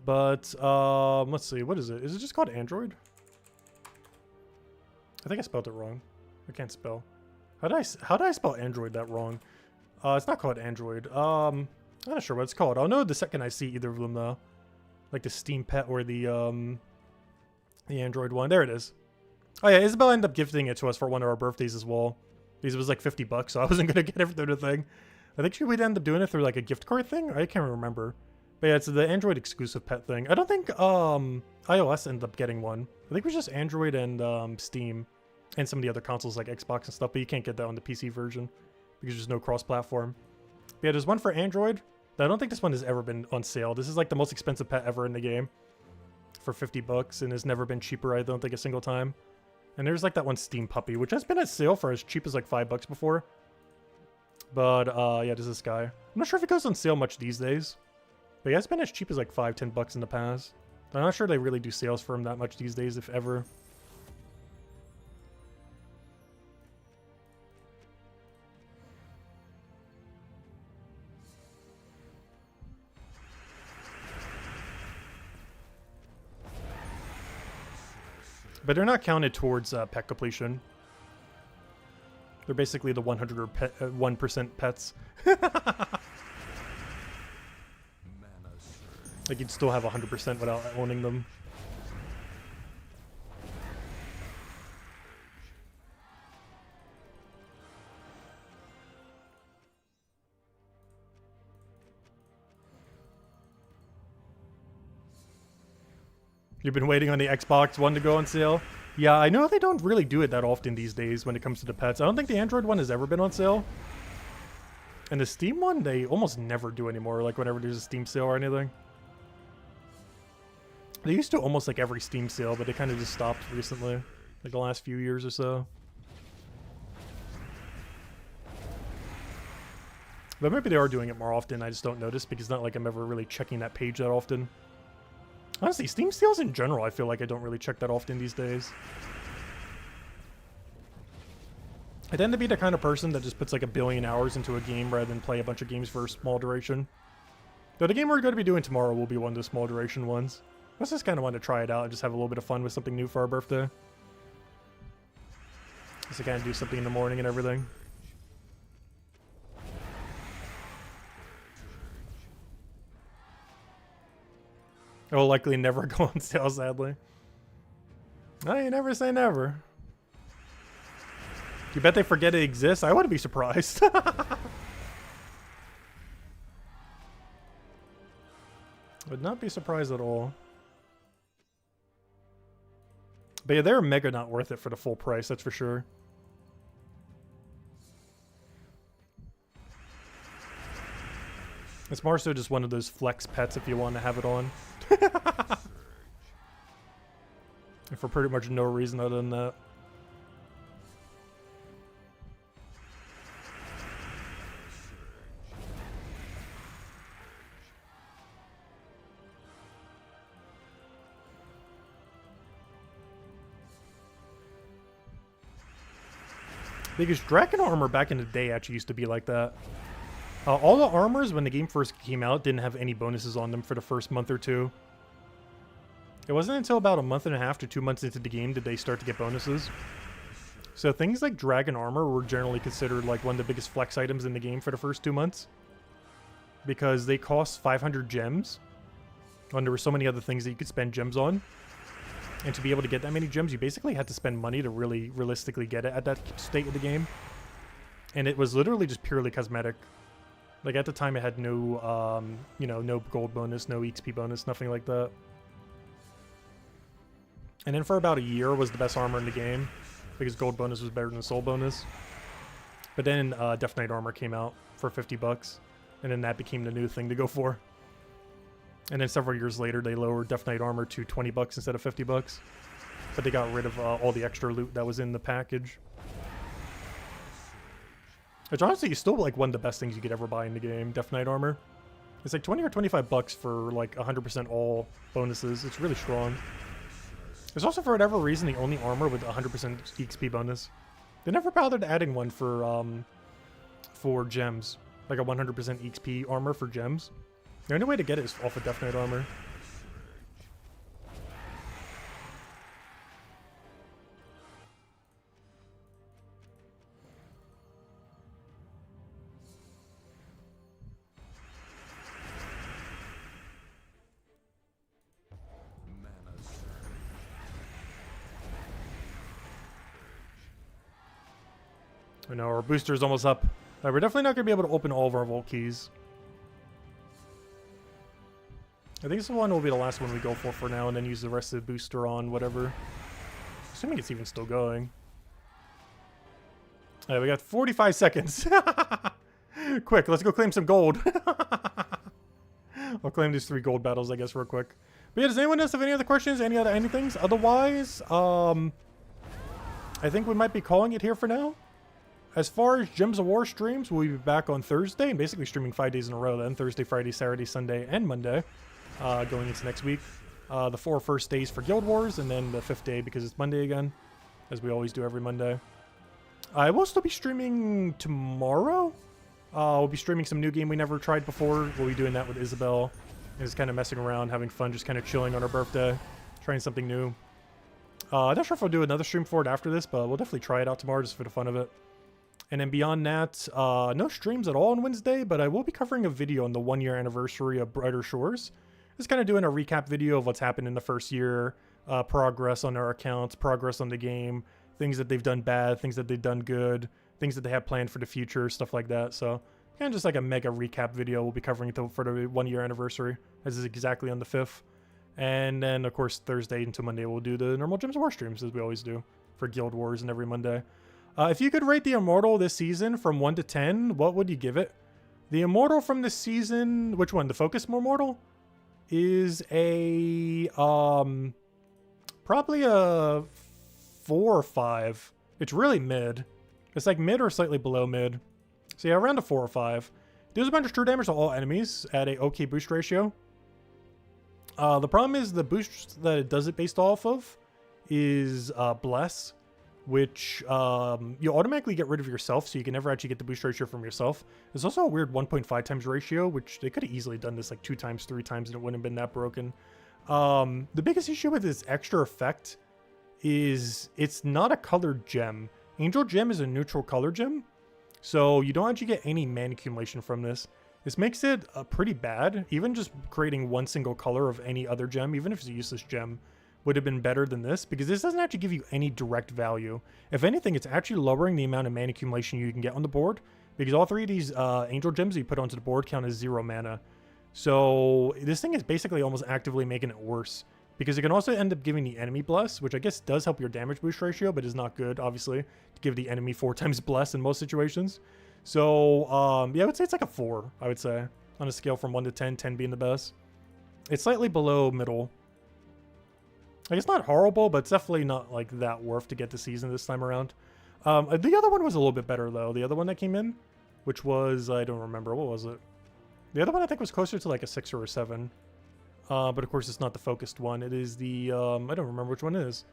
[SPEAKER 1] But let's see, what is it? Is it just called Android? I think I spelled it wrong. I can't spell. How did I spell Android that wrong? It's not called Android. I'm not sure what it's called. I'll know the second I see either of them though. Like the Steam Pet or the Android one. There it is. Oh yeah, Isabel ended up gifting it to us for one of our birthdays as well. Because it was like 50 bucks, so I wasn't gonna get it through the thing. I think we'd end up doing it through like a gift card thing. I can't remember. But yeah, it's the Android exclusive pet thing. I don't think iOS ended up getting one. I think it was just Android and Steam and some of the other consoles like Xbox and stuff, but you can't get that on the PC version because there's no cross-platform. But yeah, there's one for Android. I don't think this one has ever been on sale. This is like the most expensive pet ever in the game for 50 bucks and has never been cheaper, I don't think, a single time. And there's like that one Steam Puppy, which has been at sale for as cheap as like 5 bucks before. But yeah, there's this guy. I'm not sure if it goes on sale much these days. But yeah, it's been as cheap as like 5-10 bucks in the past. I'm not sure they really do sales for him that much these days, if ever. But they're not counted towards pet completion. They're basically the 1% pets. Like you'd still have 100% without owning them. You've been waiting on the Xbox One to go on sale? Yeah, I know they don't really do it that often these days when it comes to the pets. I don't think the Android one has ever been on sale. And the Steam one, they almost never do anymore, like whenever there's a Steam sale or anything. They used to almost like every Steam sale, but they kind of just stopped recently, like the last few years or so. But maybe they are doing it more often, I just don't notice because it's not like I'm ever really checking that page that often. Honestly, Steam sales in general, I feel like I don't really check that often these days. I tend to be the kind of person that just puts like 1 billion hours into a game rather than play a bunch of games for a small duration. Though the game we're going to be doing tomorrow will be one of the small duration ones. I just kind of want to try it out and just have a little bit of fun with something new for our birthday. Just to kind of do something in the morning and everything. It will likely never go on sale, sadly. I never say never. You bet they forget it exists? I wouldn't be surprised. Would not be surprised at all. But yeah, they're mega not worth it for the full price, that's for sure. It's more so just one of those flex pets if you want to have it on. And for pretty much no reason other than that. Because Dragon armor back in the day actually used to be like that. All the armors when the game first came out didn't have any bonuses on them for the first month or two. It wasn't until about 1.5 months to 2 months into the game did they start to get bonuses. So things like Dragon armor were generally considered like one of the biggest flex items in the game for the first 2 months. Because they cost 500 gems. And there were so many other things that you could spend gems on. And to be able to get that many gems, you basically had to spend money to really realistically get it at that state of the game. And it was literally just purely cosmetic. Like at the time it had no, you know, no gold bonus, no XP bonus, nothing like that. And then for about a year was the best armor in the game. Because gold bonus was better than soul bonus. But then Death Knight armor came out for 50 bucks. And then that became the new thing to go for. And then several years later, they lowered Death Knight armor to 20 bucks instead of 50 bucks. But they got rid of all the extra loot that was in the package. Which honestly is still like one of the best things you could ever buy in the game, Death Knight armor. It's like 20 or 25 bucks for like 100% all bonuses. It's really strong. There's also, for whatever reason, the only armor with 100% EXP bonus. They never bothered adding one for gems, like a 100% EXP armor for gems. The only way to get it is off of Death Knight armor. I know, our booster is almost up. We're definitely not going to be able to open all of our vault keys. I think this one will be the last one we go for now, and then use the rest of the booster on whatever. Assuming it's even still going. Alright, we got 45 seconds. Quick, let's go claim some gold. I'll claim these 3 gold battles, I guess, real quick. But yeah, does anyone else have any other questions? Any other anythings? Otherwise, I think we might be calling it here for now. As far as Gems of War streams, we'll be back on Thursday and basically streaming 5 days in a row then. Thursday, Friday, Saturday, Sunday, and Monday going into next week. The 4 first days for Guild Wars, and then the 5th day because it's Monday again, as we always do every Monday. I will still be streaming tomorrow. We'll be streaming some new game we never tried before. We'll be doing that with Isabel. And just kind of messing around, having fun, just kind of chilling on her birthday, trying something new. I'm not sure if I'll do another stream for it after this, but we'll definitely try it out tomorrow just for the fun of it. And then beyond that, no streams at all on Wednesday, but I will be covering a video on the 1-year anniversary of Brighter Shores. Just kind of doing a recap video of what's happened in the first year, progress on our accounts, progress on the game, things that they've done bad, things that they've done good, things that they have planned for the future, stuff like that. So kind of just like a mega recap video we'll be covering for the 1-year anniversary, as is exactly on the 5th. And then, of course, Thursday into Monday, we'll do the normal Gems of War streams, as we always do, for Guild Wars and every Monday. If you could rate the Immortal this season from 1 to 10, what would you give it? The Immortal from this season, which one? The Focus Immortal? Is a, probably a 4 or 5. It's really mid. It's like mid or slightly below mid. So yeah, around a 4 or 5. Deals a bunch of true damage to all enemies at a okay boost ratio. The problem is the boost that it does it based off of is Bless, which you automatically get rid of yourself, so you can never actually get the boost ratio from yourself. There's also a weird 1.5 times ratio, which they could have easily done this like 2 times, 3 times, and it wouldn't have been that broken. The biggest issue with this extra effect is it's not a colored gem. Angel Gem is a neutral color gem, so you don't actually get any mana accumulation from this. This makes it pretty bad. Even just creating one single color of any other gem, even if it's a useless gem, would have been better than this, because this doesn't actually give you any direct value. If anything, it's actually lowering the amount of mana accumulation you can get on the board, because all 3 of these angel gems that you put onto the board count as 0 mana. So this thing is basically almost actively making it worse, because it can also end up giving the enemy Bless, which I guess does help your damage boost ratio, but is not good, obviously, to give the enemy 4 times Bless in most situations. So yeah, I would say it's like a 4, I would say, on a scale from 1 to 10, 10 being the best. It's slightly below middle. Like, it's not horrible, but it's definitely not like that worth to get the season this time around. The other one was a little bit better though. The other one that came in, which was, I don't remember, what was it? The other one I think was closer to like a 6 or a 7. But of course it's not the focused one. It is the, I don't remember which one it is.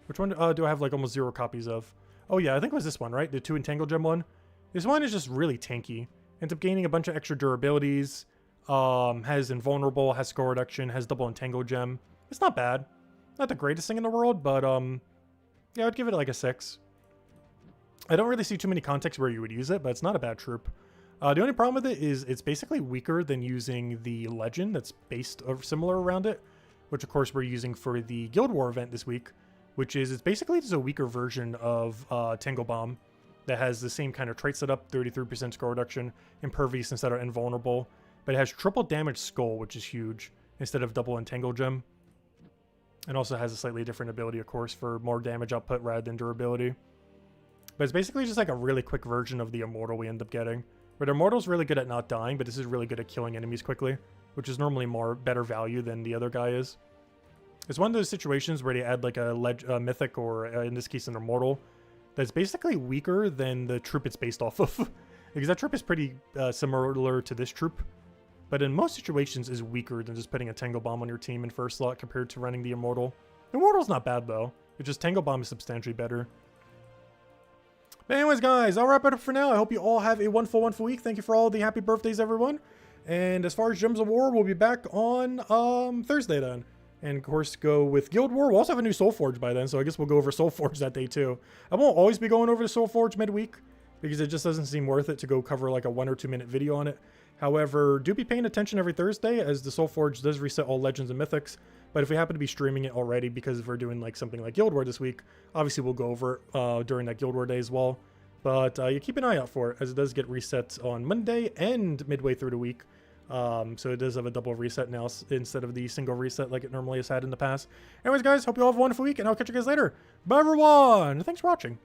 [SPEAKER 1] Which one do I have like almost 0 copies of? Oh yeah, I think it was this one, right? The 2 Entangled Gem one. This one is just really tanky. Ends up gaining a bunch of extra durabilities. Has Invulnerable, has Score Reduction, has Double Entangled Gem. It's not bad. Not the greatest thing in the world, but yeah, I'd give it like a 6. I don't really see too many contexts where you would use it, but it's not a bad troop. The only problem with it is it's basically weaker than using the Legend that's based or similar around it, which of course we're using for the Guild War event this week, which is it's basically just a weaker version of Tangle Bomb that has the same kind of trait setup, 33% score reduction, Impervious instead of Invulnerable, but it has triple damage Skull, which is huge, instead of double Entangled Gem. And also has a slightly different ability, of course, for more damage output rather than durability. But it's basically just like a really quick version of the Immortal we end up getting. But Immortal's really good at not dying, but this is really good at killing enemies quickly, which is normally better value than the other guy is. It's one of those situations where they add like a Mythic, or in this case an Immortal, that's basically weaker than the troop it's based off of. Because that troop is pretty similar to this troop. but in most situations is weaker than just putting a Tango Bomb on your team in first slot compared to running the Immortal. Immortal's not bad though. It's just Tango Bomb is substantially better. But anyways, guys, I'll wrap it up for now. I hope you all have a wonderful week. Thank you for all the happy birthdays, everyone. And as far as Gems of War, we'll be back on Thursday then. And of course, go with Guild War. We'll also have a new Soul Forge by then, so I guess we'll go over Soul Forge that day too. I won't always be going over the Soul Forge midweek, because it just doesn't seem worth it to go cover like a 1 or 2 minute video on it. However, do be paying attention every Thursday, as the Soul Forge does reset all Legends and Mythics. But if we happen to be streaming it already, because if we're doing like something like Guild War this week, obviously we'll go over it during that Guild War day as well. But you keep an eye out for it, as it does get resets on Monday and midway through the week. So it does have a double reset now instead of the single reset like it normally has had in the past. Anyways, guys, hope you all have a wonderful week, and I'll catch you guys later. Bye, everyone! Thanks for watching.